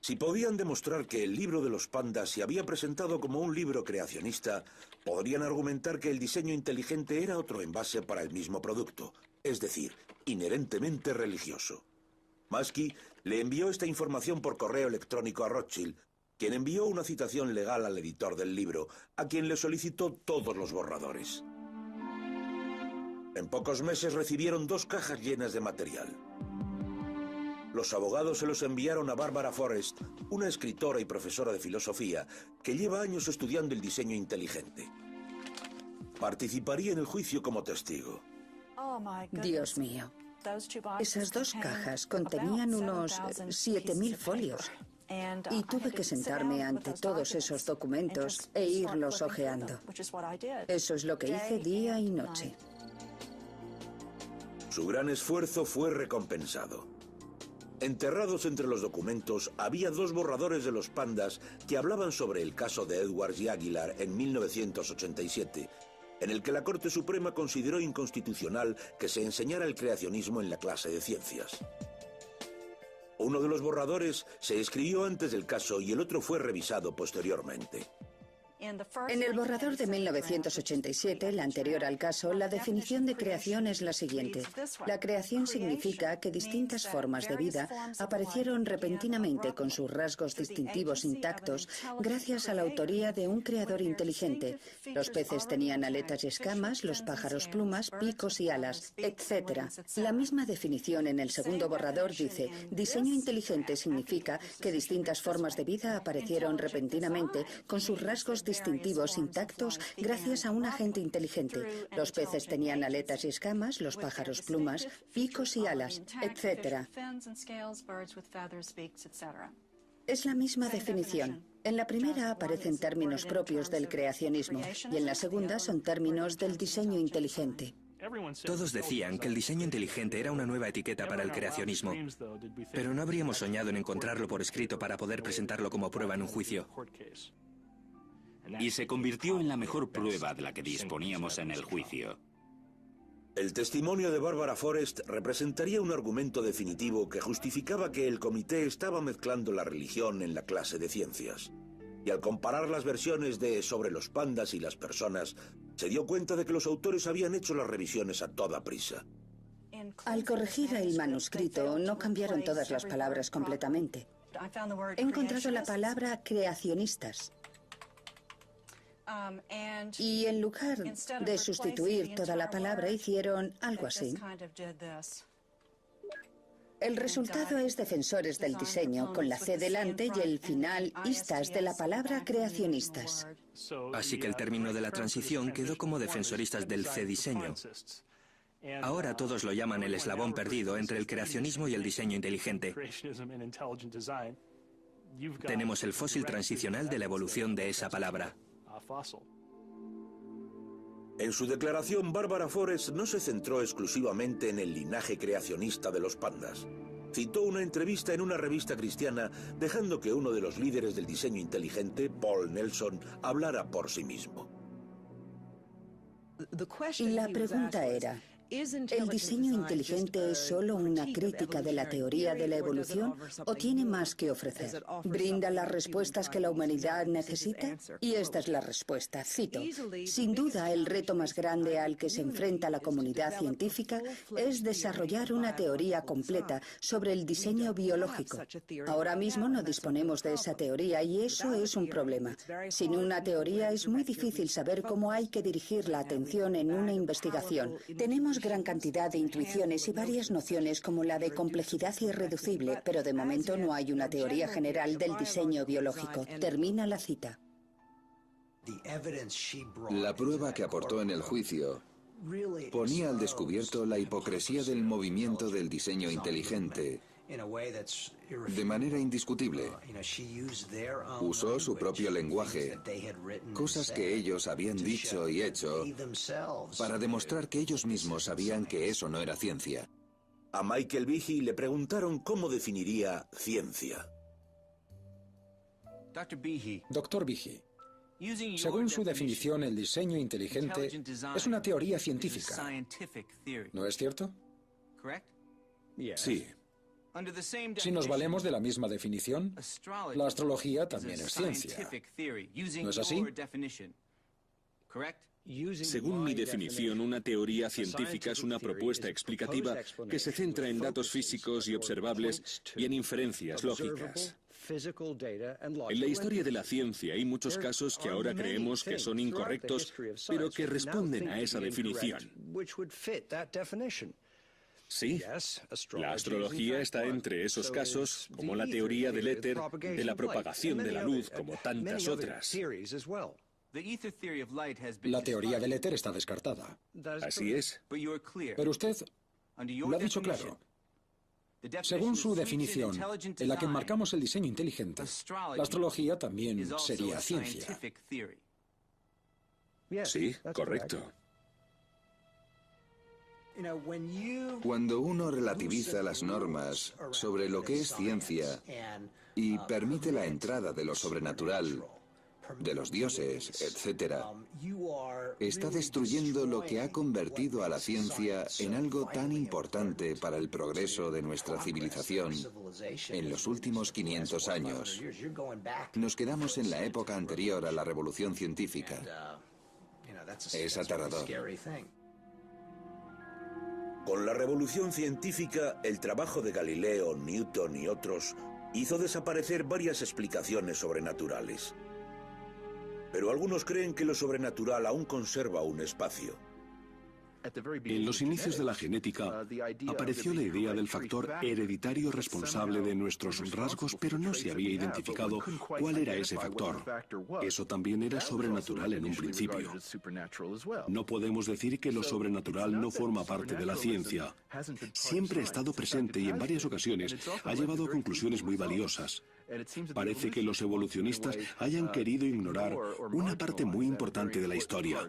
Si podían demostrar que el libro de los pandas se había presentado como un libro creacionista, podrían argumentar que el diseño inteligente era otro envase para el mismo producto, es decir, inherentemente religioso. Muskie le envió esta información por correo electrónico a Rothschild, quien envió una citación legal al editor del libro, a quien le solicitó todos los borradores. En pocos meses recibieron 2 cajas llenas de material. Los abogados se los enviaron a Barbara Forrest, una escritora y profesora de filosofía que lleva años estudiando el diseño inteligente. Participaría en el juicio como testigo. Dios mío. Esas 2 cajas contenían unos 7.000 folios. Y tuve que sentarme ante todos esos documentos e irlos hojeando. Eso es lo que hice día y noche. Su gran esfuerzo fue recompensado. Enterrados entre los documentos había 2 borradores de los pandas que hablaban sobre el caso de Edwards y Aguilar en 1987, en el que la Corte Suprema consideró inconstitucional que se enseñara el creacionismo en la clase de ciencias. Uno de los borradores se escribió antes del caso y el otro fue revisado posteriormente. En el borrador de 1987, el anterior al caso, la definición de creación es la siguiente. La creación significa que distintas formas de vida aparecieron repentinamente con sus rasgos distintivos intactos gracias a la autoría de un creador inteligente. Los peces tenían aletas y escamas, los pájaros plumas, picos y alas, etc. La misma definición en el segundo borrador dice: diseño inteligente significa que distintas formas de vida aparecieron repentinamente con sus rasgos distintivos intactos gracias a un agente inteligente. Los peces tenían aletas y escamas, los pájaros plumas, picos y alas, etc. Es la misma definición. En la primera aparecen términos propios del creacionismo y en la segunda son términos del diseño inteligente. Todos decían que el diseño inteligente era una nueva etiqueta para el creacionismo, pero no habríamos soñado en encontrarlo por escrito para poder presentarlo como prueba en un juicio. Y se convirtió en la mejor prueba de la que disponíamos en el juicio. El testimonio de Barbara Forrest representaría un argumento definitivo que justificaba que el comité estaba mezclando la religión en la clase de ciencias. Y al comparar las versiones de Sobre los pandas y las personas, se dio cuenta de que los autores habían hecho las revisiones a toda prisa. Al corregir el manuscrito, no cambiaron todas las palabras completamente. He encontrado la palabra creacionistas. Y en lugar de sustituir toda la palabra, hicieron algo así. El resultado es defensores del diseño, con la C delante y el final istas de la palabra creacionistas. Así que el término de la transición quedó como defensoristas del C-diseño. Ahora todos lo llaman el eslabón perdido entre el creacionismo y el diseño inteligente. Tenemos el fósil transicional de la evolución de esa palabra. En su declaración, Barbara Forrest no se centró exclusivamente en el linaje creacionista de los pandas. Citó una entrevista en una revista cristiana, dejando que uno de los líderes del diseño inteligente, Paul Nelson, hablara por sí mismo. La pregunta era: ¿el diseño inteligente es solo una crítica de la teoría de la evolución o tiene más que ofrecer? ¿Brinda las respuestas que la humanidad necesita? Y esta es la respuesta, cito: sin duda, el reto más grande al que se enfrenta la comunidad científica es desarrollar una teoría completa sobre el diseño biológico. Ahora mismo no disponemos de esa teoría y eso es un problema. Sin una teoría es muy difícil saber cómo hay que dirigir la atención en una investigación. Tenemos gran cantidad de intuiciones y varias nociones como la de complejidad irreducible, pero de momento no hay una teoría general del diseño biológico. Termina la cita. La prueba que aportó en el juicio ponía al descubierto la hipocresía del movimiento del diseño inteligente De manera indiscutible. Usó su propio lenguaje, cosas que ellos habían dicho y hecho, para demostrar que ellos mismos sabían que eso no era ciencia. A Michael Behe le preguntaron cómo definiría ciencia. Doctor Behe, según su definición, el diseño inteligente es una teoría científica. ¿No es cierto? Sí. Si nos valemos de la misma definición, la astrología también es ciencia. ¿No es así? Según mi definición, una teoría científica es una propuesta explicativa que se centra en datos físicos y observables y en inferencias lógicas. En la historia de la ciencia hay muchos casos que ahora creemos que son incorrectos, pero que responden a esa definición. Sí, la astrología está entre esos casos, como la teoría del éter, de la propagación de la luz, como tantas otras. La teoría del éter está descartada. Así es. Pero usted lo ha dicho claro. Según su definición, en la que enmarcamos el diseño inteligente, la astrología también sería ciencia. Sí, correcto. Cuando uno relativiza las normas sobre lo que es ciencia y permite la entrada de lo sobrenatural, de los dioses, etc., está destruyendo lo que ha convertido a la ciencia en algo tan importante para el progreso de nuestra civilización en los últimos 500 años. Nos quedamos en la época anterior a la revolución científica. Es aterrador. Con la revolución científica, el trabajo de Galileo, Newton y otros hizo desaparecer varias explicaciones sobrenaturales. Pero algunos creen que lo sobrenatural aún conserva un espacio. En los inicios de la genética apareció la idea del factor hereditario responsable de nuestros rasgos, pero no se había identificado cuál era ese factor. Eso también era sobrenatural en un principio. No podemos decir que lo sobrenatural no forma parte de la ciencia. Siempre ha estado presente y en varias ocasiones ha llevado a conclusiones muy valiosas. Parece que los evolucionistas hayan querido ignorar una parte muy importante de la historia.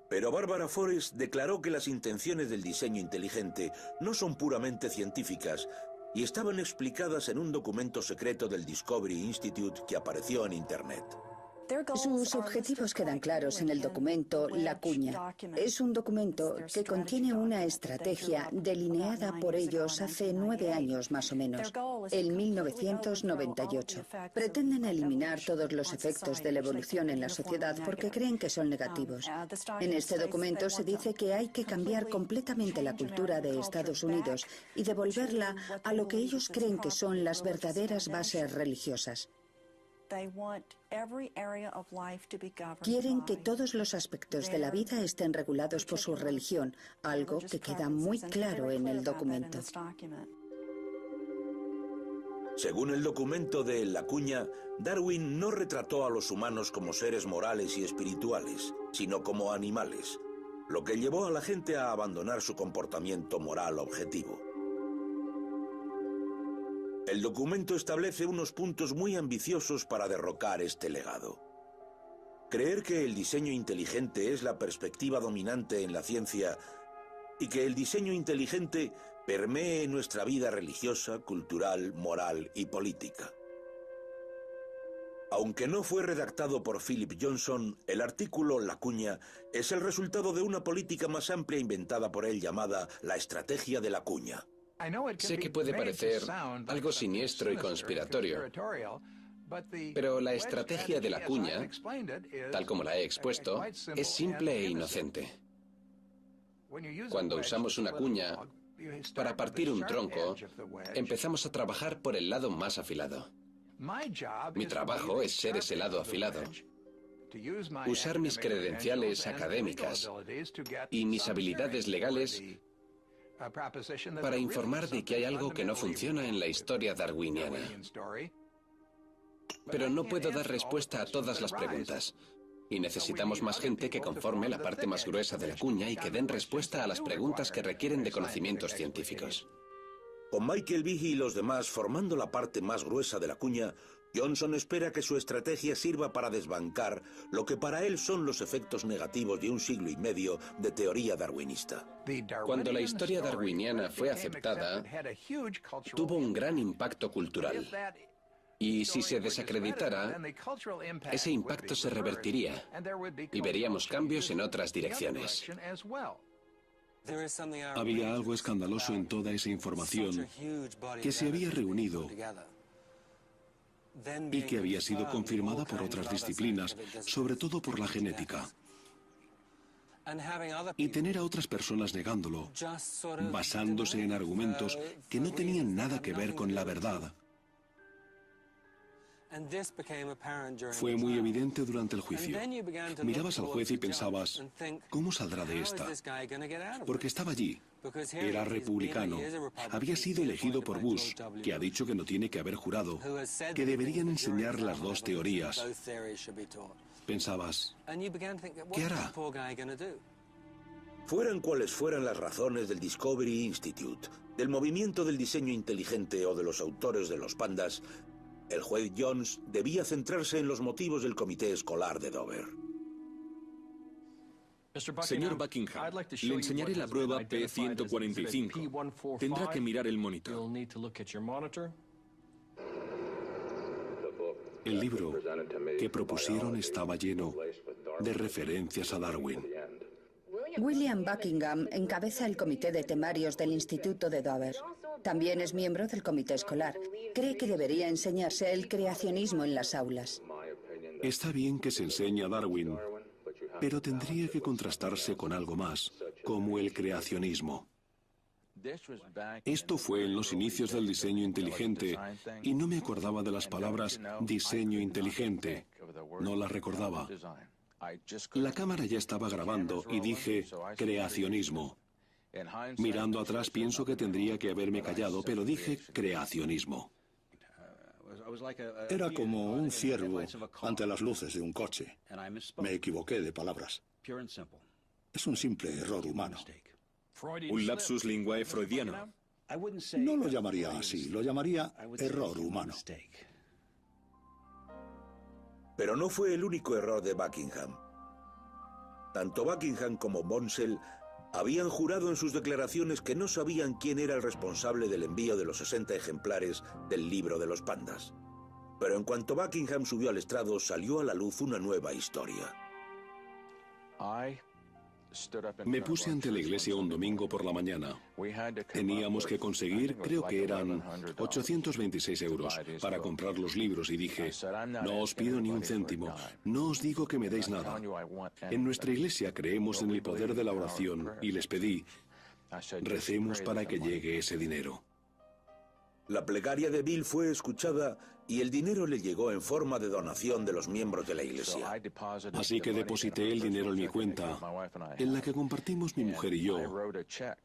Pero Barbara Forrest declaró que las intenciones del diseño inteligente no son puramente científicas y estaban explicadas en un documento secreto del Discovery Institute que apareció en Internet. Sus objetivos quedan claros en el documento La Cuña. Es un documento que contiene una estrategia delineada por ellos hace 9 años más o menos, en 1998. Pretenden eliminar todos los efectos de la evolución en la sociedad porque creen que son negativos. En este documento se dice que hay que cambiar completamente la cultura de Estados Unidos y devolverla a lo que ellos creen que son las verdaderas bases religiosas. Quieren que todos los aspectos de la vida estén regulados por su religión, algo que queda muy claro en el documento. Según el documento de La Cuña, Darwin no retrató a los humanos como seres morales y espirituales, sino como animales, lo que llevó a la gente a abandonar su comportamiento moral objetivo. El documento establece unos puntos muy ambiciosos para derrocar este legado. Creer que el diseño inteligente es la perspectiva dominante en la ciencia y que el diseño inteligente permee nuestra vida religiosa, cultural, moral y política. Aunque no fue redactado por Philip Johnson, el artículo La Cuña es el resultado de una política más amplia inventada por él llamada la estrategia de la cuña. Sé que puede parecer algo siniestro y conspiratorio, pero la estrategia de la cuña, tal como la he expuesto, es simple e inocente. Cuando usamos una cuña para partir un tronco, empezamos a trabajar por el lado más afilado. Mi trabajo es ser ese lado afilado. Usar mis credenciales académicas y mis habilidades legales para informar de que hay algo que no funciona en la historia darwiniana. Pero no puedo dar respuesta a todas las preguntas. Y necesitamos más gente que conforme la parte más gruesa de la cuña y que den respuesta a las preguntas que requieren de conocimientos científicos. Con Michael Behe y los demás formando la parte más gruesa de la cuña, Johnson espera que su estrategia sirva para desbancar lo que para él son los efectos negativos de un siglo y medio de teoría darwinista. Cuando la historia darwiniana fue aceptada, tuvo un gran impacto cultural. Y si se desacreditara, ese impacto se revertiría y veríamos cambios en otras direcciones. Había algo escandaloso en toda esa información que se había reunido y que había sido confirmada por otras disciplinas, sobre todo por la genética. Y tener a otras personas negándolo, basándose en argumentos que no tenían nada que ver con la verdad. Fue muy evidente durante el juicio. Mirabas al juez y pensabas, ¿cómo saldrá de esta? Porque estaba allí. Era republicano. Había sido elegido por Bush, que ha dicho que no tiene que haber jurado, que deberían enseñar las dos teorías. Pensabas, ¿qué hará? Fueran cuales fueran las razones del Discovery Institute, del movimiento del diseño inteligente o de los autores de los pandas, el juez Jones debía centrarse en los motivos del comité escolar de Dover. Señor Buckingham, le enseñaré la prueba P145. Tendrá que mirar el monitor. El libro que propusieron estaba lleno de referencias a Darwin. William Buckingham encabeza el comité de temarios del Instituto de Dover. También es miembro del comité escolar. Cree que debería enseñarse el creacionismo en las aulas. Está bien que se enseñe a Darwin, pero tendría que contrastarse con algo más, como el creacionismo. Esto fue en los inicios del diseño inteligente y no me acordaba de las palabras diseño inteligente. No las recordaba. La cámara ya estaba grabando y dije creacionismo. Mirando atrás pienso que tendría que haberme callado, pero dije creacionismo. Era como un ciervo ante las luces de un coche. Me equivoqué de palabras. Es un simple error humano. Un lapsus linguae freudiano. No lo llamaría así, lo llamaría error humano. Pero no fue el único error de Buckingham. Tanto Buckingham como Bonsell habían jurado en sus declaraciones que no sabían quién era el responsable del envío de los 60 ejemplares del libro de los pandas. Pero en cuanto Buckingham subió al estrado, salió a la luz una nueva historia. Me puse ante la iglesia un domingo por la mañana. Teníamos que conseguir, creo que eran 826 euros para comprar los libros y dije, no os pido ni un céntimo, no os digo que me deis nada. En nuestra iglesia creemos en el poder de la oración y les pedí, recemos para que llegue ese dinero. La plegaria de Bill fue escuchada y el dinero le llegó en forma de donación de los miembros de la iglesia. Así que deposité el dinero en mi cuenta, en la que compartimos mi mujer y yo,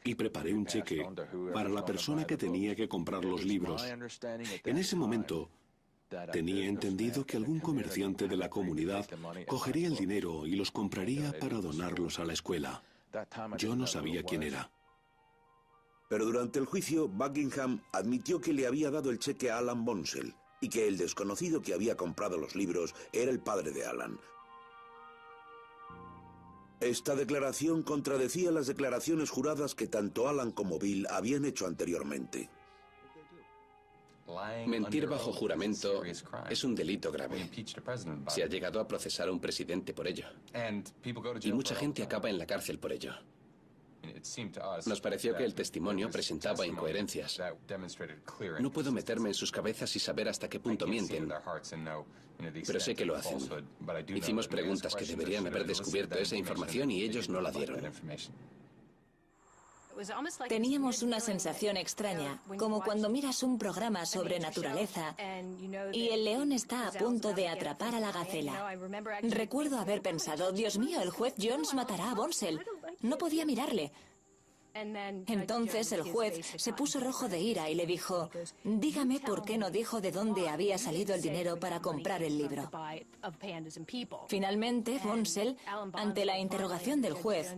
y preparé un cheque para la persona que tenía que comprar los libros. En ese momento, tenía entendido que algún comerciante de la comunidad cogería el dinero y los compraría para donarlos a la escuela. Yo no sabía quién era. Pero durante el juicio, Buckingham admitió que le había dado el cheque a Alan Bonsell y que el desconocido que había comprado los libros era el padre de Alan. Esta declaración contradecía las declaraciones juradas que tanto Alan como Bill habían hecho anteriormente. Mentir bajo juramento es un delito grave. Se ha llegado a procesar a un presidente por ello. Y mucha gente acaba en la cárcel por ello. Nos pareció que el testimonio presentaba incoherencias. No puedo meterme en sus cabezas y saber hasta qué punto mienten, pero sé que lo hacen. Hicimos preguntas que deberían haber descubierto esa información y ellos no la dieron. Teníamos una sensación extraña, como cuando miras un programa sobre naturaleza y el león está a punto de atrapar a la gacela. Recuerdo haber pensado, Dios mío, el juez Jones matará a Bonsell. No podía mirarle. Entonces el juez se puso rojo de ira y le dijo: dígame por qué no dijo de dónde había salido el dinero para comprar el libro. Finalmente, Bonsell, ante la interrogación del juez,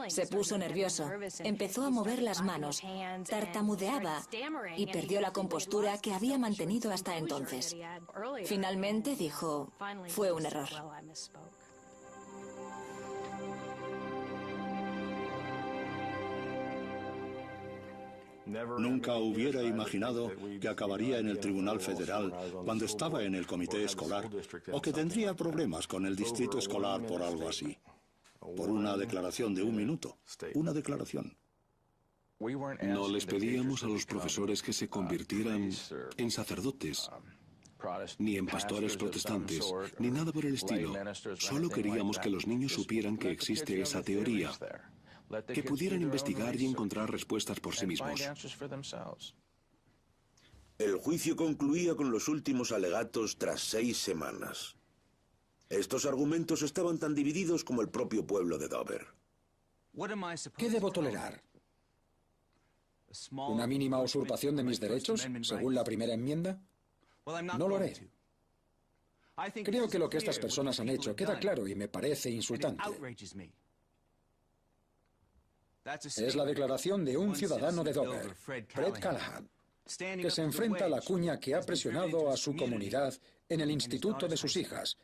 se puso nervioso, empezó a mover las manos, tartamudeaba y perdió la compostura que había mantenido hasta entonces. Finalmente dijo: fue un error. Nunca hubiera imaginado que acabaría en el Tribunal Federal cuando estaba en el comité escolar, o que tendría problemas con el distrito escolar por algo así. Por una declaración de 1 minuto. Una declaración. No les pedíamos a los profesores que se convirtieran en sacerdotes, ni en pastores protestantes, ni nada por el estilo. Solo queríamos que los niños supieran que existe esa teoría, que pudieran investigar y encontrar respuestas por sí mismos. El juicio concluía con los últimos alegatos tras 6 semanas. Estos argumentos estaban tan divididos como el propio pueblo de Dover. ¿Qué debo tolerar? ¿Una mínima usurpación de mis derechos, según la primera enmienda? No lo haré. Creo que lo que estas personas han hecho queda claro y me parece insultante. Es la declaración de un ciudadano de Dover, Fred Callahan, que se enfrenta a la cuña que ha presionado a su comunidad en el instituto de sus hijas,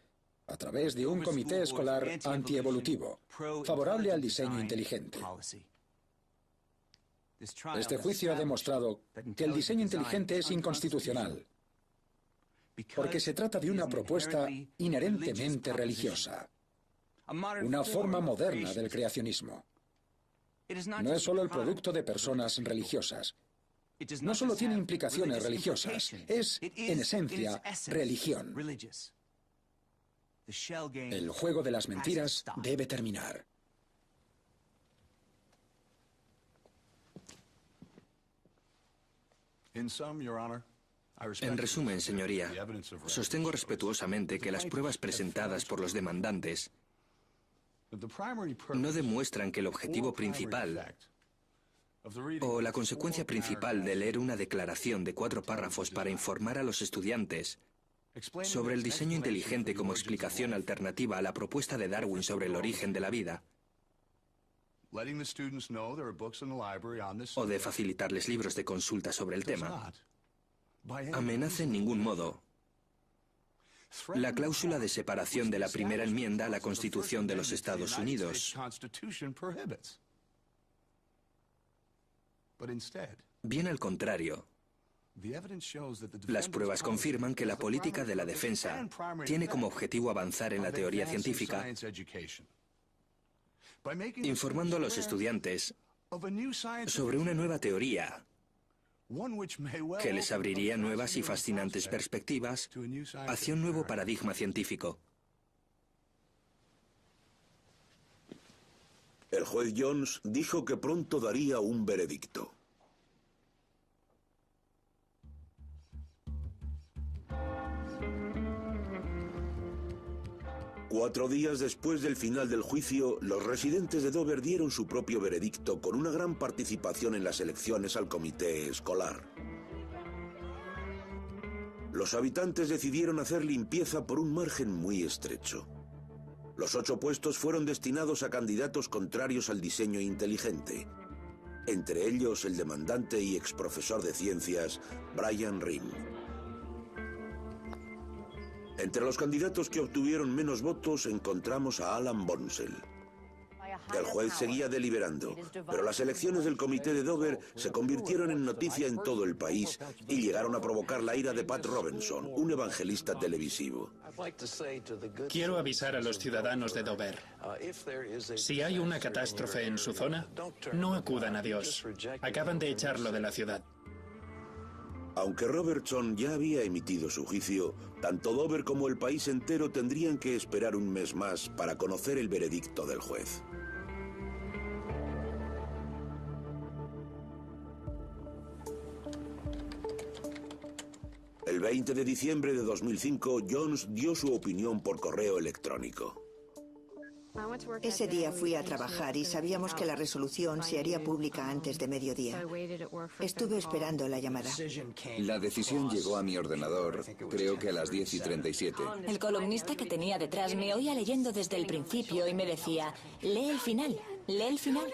a través de un comité escolar antievolutivo, favorable al diseño inteligente. Este juicio ha demostrado que el diseño inteligente es inconstitucional, porque se trata de una propuesta inherentemente religiosa, una forma moderna del creacionismo. No es solo el producto de personas religiosas. No solo tiene implicaciones religiosas, es, en esencia, religión. El juego de las mentiras debe terminar. En resumen, señoría, sostengo respetuosamente que las pruebas presentadas por los demandantes no demuestran que el objetivo principal o la consecuencia principal de leer una declaración de 4 párrafos para informar a los estudiantes sobre el diseño inteligente como explicación alternativa a la propuesta de Darwin sobre el origen de la vida, o de facilitarles libros de consulta sobre el tema, amenaza en ningún modo la cláusula de separación de la primera enmienda a la Constitución de los Estados Unidos. Bien al contrario, las pruebas confirman que la política de la defensa tiene como objetivo avanzar en la teoría científica, informando a los estudiantes sobre una nueva teoría que les abriría nuevas y fascinantes perspectivas hacia un nuevo paradigma científico. El juez Jones dijo que pronto daría un veredicto. Cuatro días después del final del juicio, los residentes de Dover dieron su propio veredicto con una gran participación en las elecciones al comité escolar. Los habitantes decidieron hacer limpieza por un margen muy estrecho. Los 8 puestos fueron destinados a candidatos contrarios al diseño inteligente, entre ellos el demandante y exprofesor de ciencias, Brian Ring. Entre los candidatos que obtuvieron menos votos encontramos a Alan Bonsell. El juez seguía deliberando, pero las elecciones del comité de Dover se convirtieron en noticia en todo el país y llegaron a provocar la ira de Pat Robinson, un evangelista televisivo. Quiero avisar a los ciudadanos de Dover. Si hay una catástrofe en su zona, no acudan a Dios. Acaban de echarlo de la ciudad. Aunque Robertson ya había emitido su juicio, tanto Dover como el país entero tendrían que esperar un mes más para conocer el veredicto del juez. El 20 de diciembre de 2005, Jones dio su opinión por correo electrónico. Ese día fui a trabajar y sabíamos que la resolución se haría pública antes de mediodía. Estuve esperando la llamada. La decisión llegó a mi ordenador, creo que a las 10:37. El columnista que tenía detrás me oía leyendo desde el principio y me decía, lee el final, lee el final.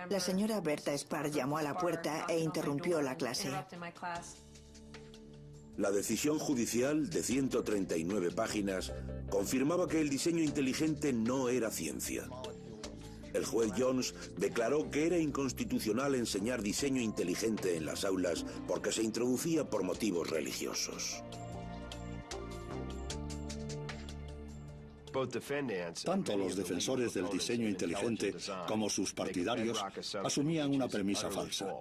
La señora Berta Spar llamó a la puerta e interrumpió la clase. La decisión judicial, de 139 páginas, confirmaba que el diseño inteligente no era ciencia. El juez Jones declaró que era inconstitucional enseñar diseño inteligente en las aulas porque se introducía por motivos religiosos. Tanto los defensores del diseño inteligente como sus partidarios asumían una premisa falsa.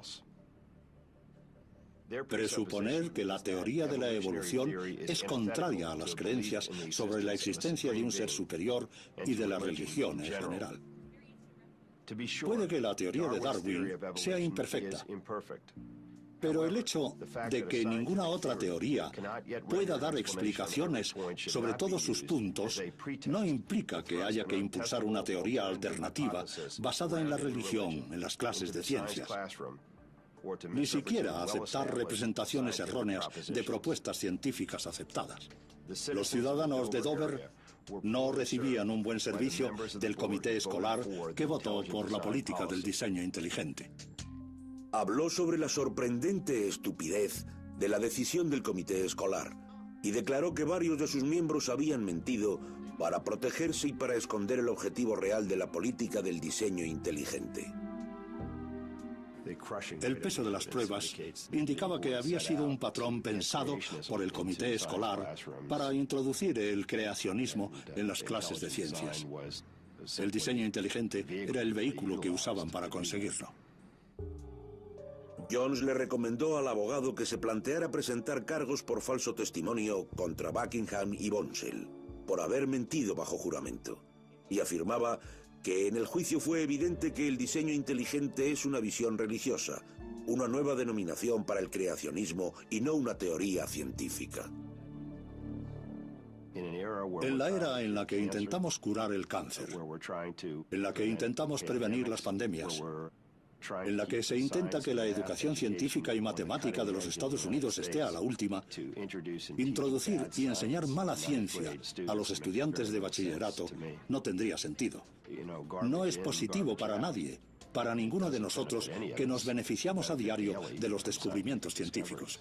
Presuponer que la teoría de la evolución es contraria a las creencias sobre la existencia de un ser superior y de la religión en general. Puede que la teoría de Darwin sea imperfecta, pero el hecho de que ninguna otra teoría pueda dar explicaciones sobre todos sus puntos no implica que haya que impulsar una teoría alternativa basada en la religión en las clases de ciencias. Ni siquiera aceptar representaciones erróneas de propuestas científicas aceptadas. Los ciudadanos de Dover no recibían un buen servicio del comité escolar que votó por la política del diseño inteligente. Habló sobre la sorprendente estupidez de la decisión del comité escolar y declaró que varios de sus miembros habían mentido para protegerse y para esconder el objetivo real de la política del diseño inteligente. El peso de las pruebas indicaba que había sido un patrón pensado por el comité escolar para introducir el creacionismo en las clases de ciencias. El diseño inteligente era el vehículo que usaban para conseguirlo. Jones le recomendó al abogado que se planteara presentar cargos por falso testimonio contra Buckingham y Bonsell, por haber mentido bajo juramento, y afirmaba que en el juicio fue evidente que el diseño inteligente es una visión religiosa, una nueva denominación para el creacionismo y no una teoría científica. En la era en la que intentamos curar el cáncer, en la que intentamos prevenir las pandemias, en la que se intenta que la educación científica y matemática de los Estados Unidos esté a la última, introducir y enseñar mala ciencia a los estudiantes de bachillerato no tendría sentido. No es positivo para nadie, para ninguno de nosotros que nos beneficiamos a diario de los descubrimientos científicos.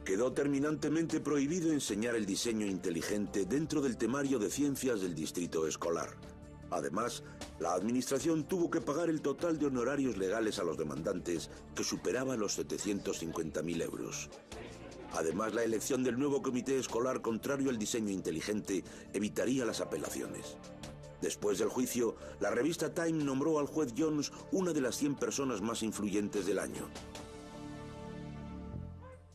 Quedó terminantemente prohibido enseñar el diseño inteligente dentro del temario de ciencias del distrito escolar. Además, la administración tuvo que pagar el total de honorarios legales a los demandantes, que superaba los 750.000 euros. Además, la elección del nuevo comité escolar contrario al diseño inteligente evitaría las apelaciones. Después del juicio, la revista Time nombró al juez Jones una de las 100 personas más influyentes del año.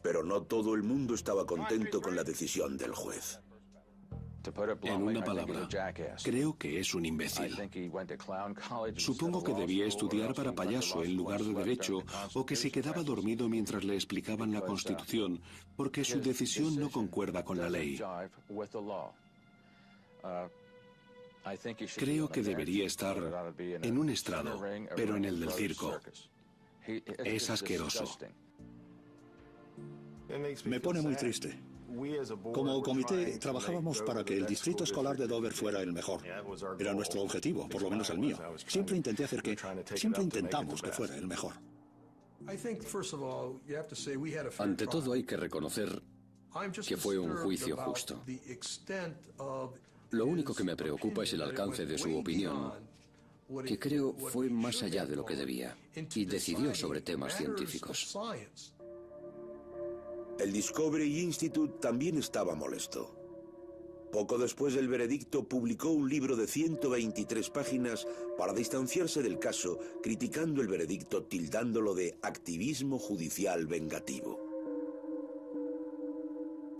Pero no todo el mundo estaba contento con la decisión del juez. En una palabra, creo que es un imbécil. Supongo que debía estudiar para payaso en lugar de derecho, o que se quedaba dormido mientras le explicaban la Constitución, porque su decisión no concuerda con la ley. Creo que debería estar en un estrado, pero en el del circo. Es asqueroso. Me pone muy triste. Como comité, trabajábamos para que el distrito escolar de Dover fuera el mejor. Era nuestro objetivo, por lo menos el mío. Siempre intentamos que fuera el mejor. Ante todo hay que reconocer que fue un juicio justo. Lo único que me preocupa es el alcance de su opinión, que creo fue más allá de lo que debía, y decidió sobre temas científicos. El Discovery Institute también estaba molesto. Poco después del veredicto, publicó un libro de 123 páginas para distanciarse del caso, criticando el veredicto, tildándolo de activismo judicial vengativo.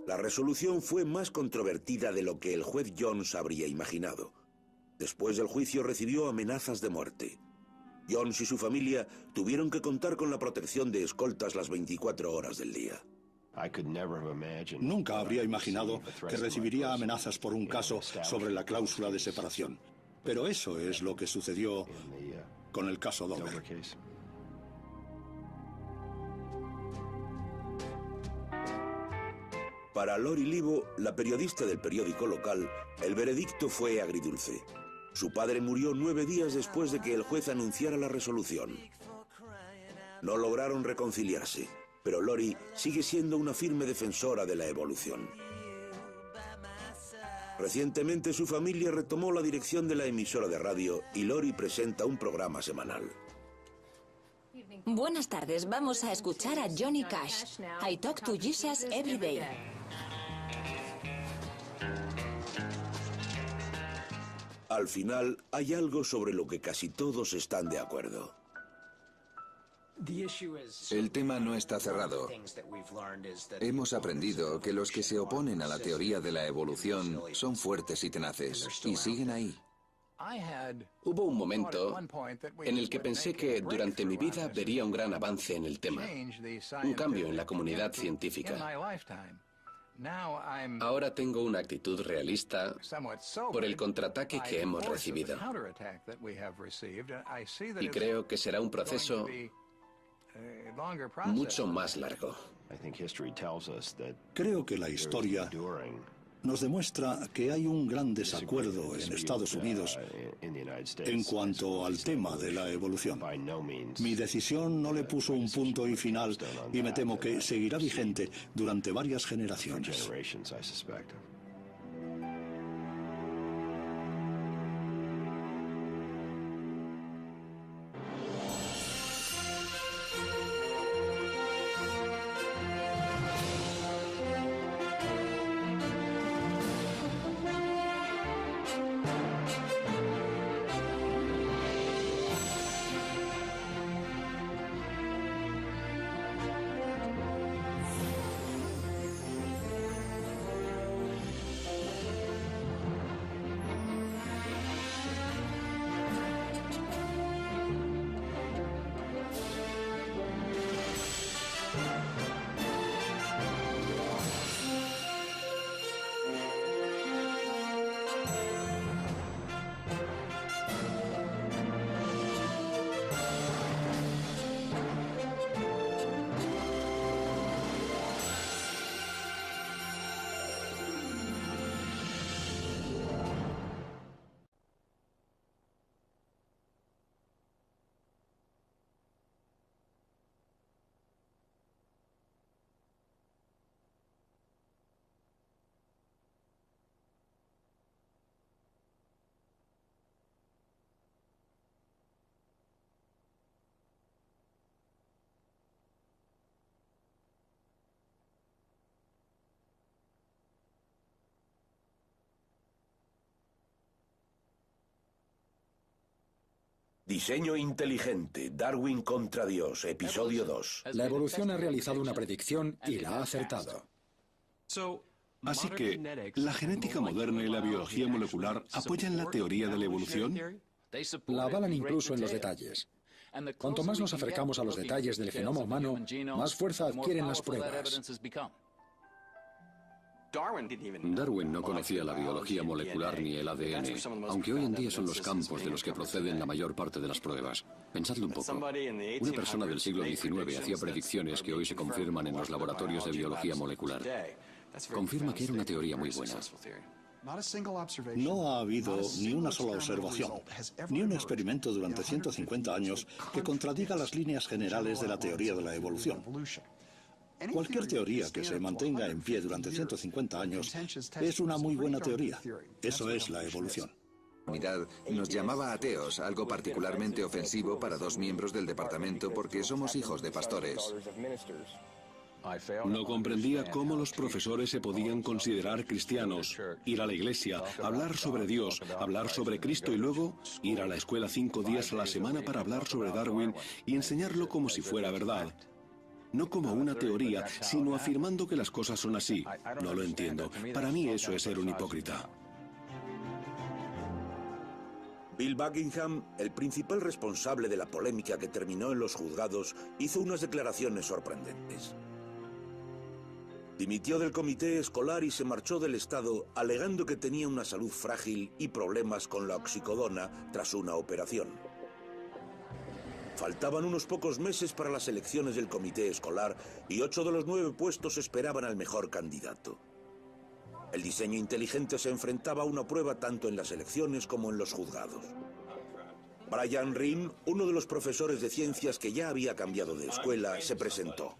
La resolución fue más controvertida de lo que el juez Jones habría imaginado. Después del juicio recibió amenazas de muerte. Jones y su familia tuvieron que contar con la protección de escoltas las 24 horas del día. Nunca habría imaginado que recibiría amenazas por un caso sobre la cláusula de separación. Pero eso es lo que sucedió con el caso Dover. Para Lori Livo, la periodista del periódico local, el veredicto fue agridulce. Su padre murió 9 días después de que el juez anunciara la resolución. No lograron reconciliarse, pero Lori sigue siendo una firme defensora de la evolución. Recientemente su familia retomó la dirección de la emisora de radio y Lori presenta un programa semanal. Buenas tardes, vamos a escuchar a Johnny Cash. I talk to Jesus every day. Al final, hay algo sobre lo que casi todos están de acuerdo. El tema no está cerrado. Hemos aprendido que los que se oponen a la teoría de la evolución son fuertes y tenaces, y siguen ahí. Hubo un momento en el que pensé que durante mi vida vería un gran avance en el tema, un cambio en la comunidad científica. Ahora tengo una actitud realista por el contraataque que hemos recibido. Y creo que será un proceso mucho más largo. Creo que la historia nos demuestra que hay un gran desacuerdo en Estados Unidos en cuanto al tema de la evolución. Mi decisión no le puso un punto y final y me temo que seguirá vigente durante varias generaciones. Diseño inteligente, Darwin contra Dios, episodio 2. La evolución ha realizado una predicción y la ha acertado. Así que, ¿la genética moderna y la biología molecular apoyan la teoría de la evolución? La avalan incluso en los detalles. Cuanto más nos acercamos a los detalles del genoma humano, más fuerza adquieren las pruebas. Darwin no conocía la biología molecular ni el ADN, aunque hoy en día son los campos de los que proceden la mayor parte de las pruebas. Pensadlo un poco. Una persona del siglo XIX hacía predicciones que hoy se confirman en los laboratorios de biología molecular. Confirma que era una teoría muy buena. No ha habido ni una sola observación, ni un experimento durante 150 años que contradiga las líneas generales de la teoría de la evolución. Cualquier teoría que se mantenga en pie durante 150 años es una muy buena teoría. Eso es la evolución. La comunidad nos llamaba ateos, algo particularmente ofensivo para 2 miembros del departamento porque somos hijos de pastores. No comprendía cómo los profesores se podían considerar cristianos, ir a la iglesia, hablar sobre Dios, hablar sobre Cristo y luego ir a la escuela 5 días a la semana para hablar sobre Darwin y enseñarlo como si fuera verdad. No como una teoría, sino afirmando que las cosas son así. No lo entiendo. Para mí eso es ser un hipócrita. Bill Buckingham, el principal responsable de la polémica que terminó en los juzgados, hizo unas declaraciones sorprendentes. Dimitió del comité escolar y se marchó del estado alegando que tenía una salud frágil y problemas con la oxicodona tras una operación. Faltaban unos pocos meses para las elecciones del comité escolar y 8 de los 9 puestos esperaban al mejor candidato. El diseño inteligente se enfrentaba a una prueba tanto en las elecciones como en los juzgados. Brian Rim, uno de los profesores de ciencias que ya había cambiado de escuela, se presentó.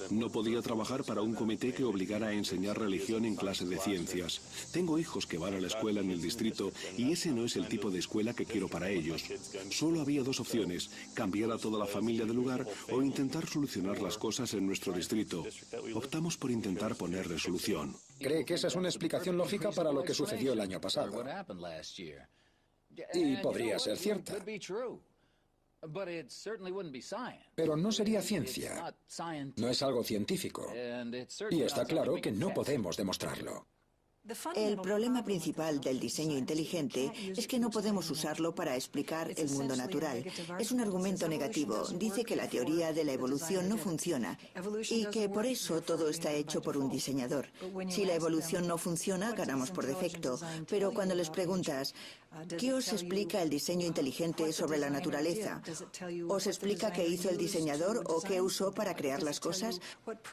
No podía trabajar para un comité que obligara a enseñar religión en clase de ciencias. Tengo hijos que van a la escuela en el distrito y ese no es el tipo de escuela que quiero para ellos. Solo había 2 opciones, cambiar a toda la familia del lugar o intentar solucionar las cosas en nuestro distrito. Optamos por intentar ponerle solución. ¿Cree que esa es una explicación lógica para lo que sucedió el año pasado? Y podría ser cierta. Pero no sería ciencia. No es algo científico. Y está claro que no podemos demostrarlo. El problema principal del diseño inteligente es que no podemos usarlo para explicar el mundo natural. Es un argumento negativo. Dice que la teoría de la evolución no funciona y que por eso todo está hecho por un diseñador. Si la evolución no funciona, ganamos por defecto. Pero cuando les preguntas, ¿qué os explica el diseño inteligente sobre la naturaleza? ¿Os explica qué hizo el diseñador o qué usó para crear las cosas?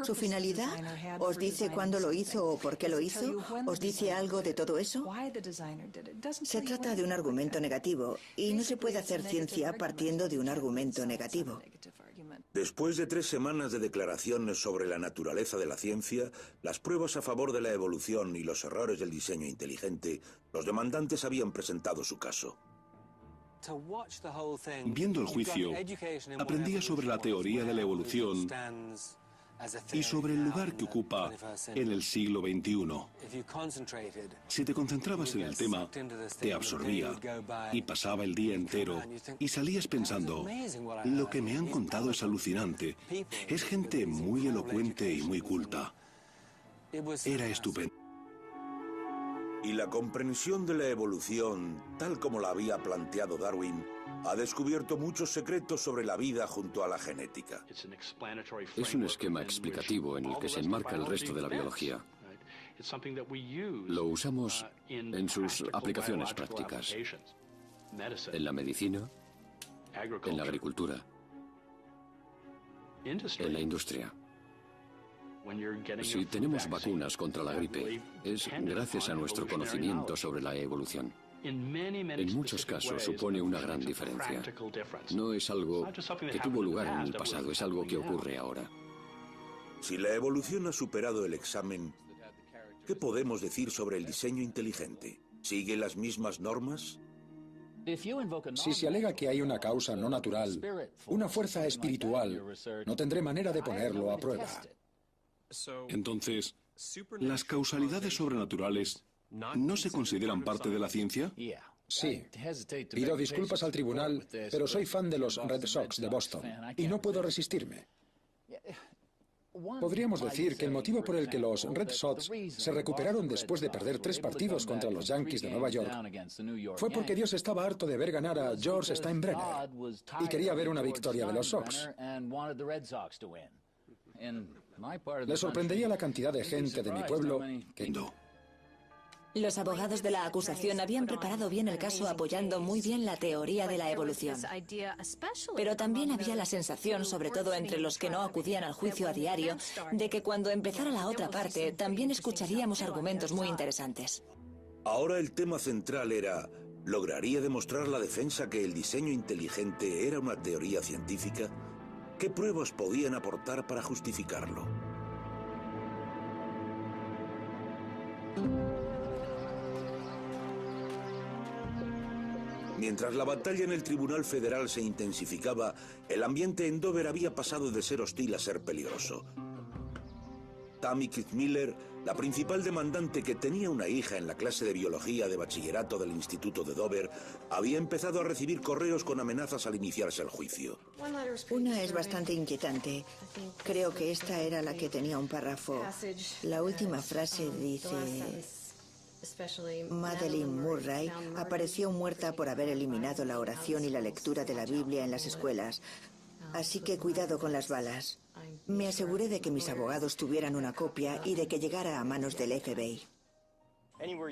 ¿Su finalidad? ¿Os dice cuándo lo hizo o por qué lo hizo? ¿Os dice algo de todo eso? Se trata de un argumento negativo y no se puede hacer ciencia partiendo de un argumento negativo. Después de 3 semanas de declaraciones sobre la naturaleza de la ciencia, las pruebas a favor de la evolución y los errores del diseño inteligente, los demandantes habían presentado su caso. Viendo el juicio, aprendía sobre la teoría de la evolución y sobre el lugar que ocupa en el siglo XXI. Si te concentrabas en el tema, te absorbía y pasaba el día entero y salías pensando, lo que me han contado es alucinante. Es gente muy elocuente y muy culta. Era estupendo. Y la comprensión de la evolución, tal como la había planteado Darwin, ha descubierto muchos secretos sobre la vida junto a la genética. Es un esquema explicativo en el que se enmarca el resto de la biología. Lo usamos en sus aplicaciones prácticas, en la medicina, en la agricultura, en la industria. Si tenemos vacunas contra la gripe, es gracias a nuestro conocimiento sobre la evolución. En muchos casos supone una gran diferencia. No es algo que tuvo lugar en el pasado, es algo que ocurre ahora. Si la evolución ha superado el examen, ¿qué podemos decir sobre el diseño inteligente? ¿Sigue las mismas normas? Si se alega que hay una causa no natural, una fuerza espiritual, no tendré manera de ponerlo a prueba. Entonces, ¿las causalidades sobrenaturales no se consideran parte de la ciencia? Sí. Pido disculpas al tribunal, pero soy fan de los Red Sox de Boston y no puedo resistirme. Podríamos decir que el motivo por el que los Red Sox se recuperaron después de perder 3 partidos contra los Yankees de Nueva York fue porque Dios estaba harto de ver ganar a George Steinbrenner y quería ver una victoria de los Sox. Le sorprendería la cantidad de gente de mi pueblo que no. Los abogados de la acusación habían preparado bien el caso apoyando muy bien la teoría de la evolución. Pero también había la sensación, sobre todo entre los que no acudían al juicio a diario, de que cuando empezara la otra parte también escucharíamos argumentos muy interesantes. Ahora el tema central era, ¿lograría demostrar la defensa que el diseño inteligente era una teoría científica? ¿Qué pruebas podían aportar para justificarlo? Mientras la batalla en el Tribunal Federal se intensificaba, el ambiente en Dover había pasado de ser hostil a ser peligroso. Tammy Kitzmiller, la principal demandante que tenía una hija en la clase de biología de bachillerato del Instituto de Dover, había empezado a recibir correos con amenazas al iniciarse el juicio. Una es bastante inquietante. Creo que esta era la que tenía un párrafo. La última frase dice: Madeleine Murray apareció muerta por haber eliminado la oración y la lectura de la Biblia en las escuelas. Así que cuidado con las balas. Me aseguré de que mis abogados tuvieran una copia y de que llegara a manos del FBI.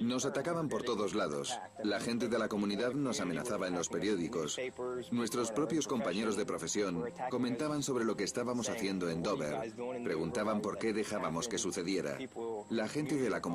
Nos atacaban por todos lados. La gente de la comunidad nos amenazaba en los periódicos. Nuestros propios compañeros de profesión comentaban sobre lo que estábamos haciendo en Dover. Preguntaban por qué dejábamos que sucediera. La gente de la comunidad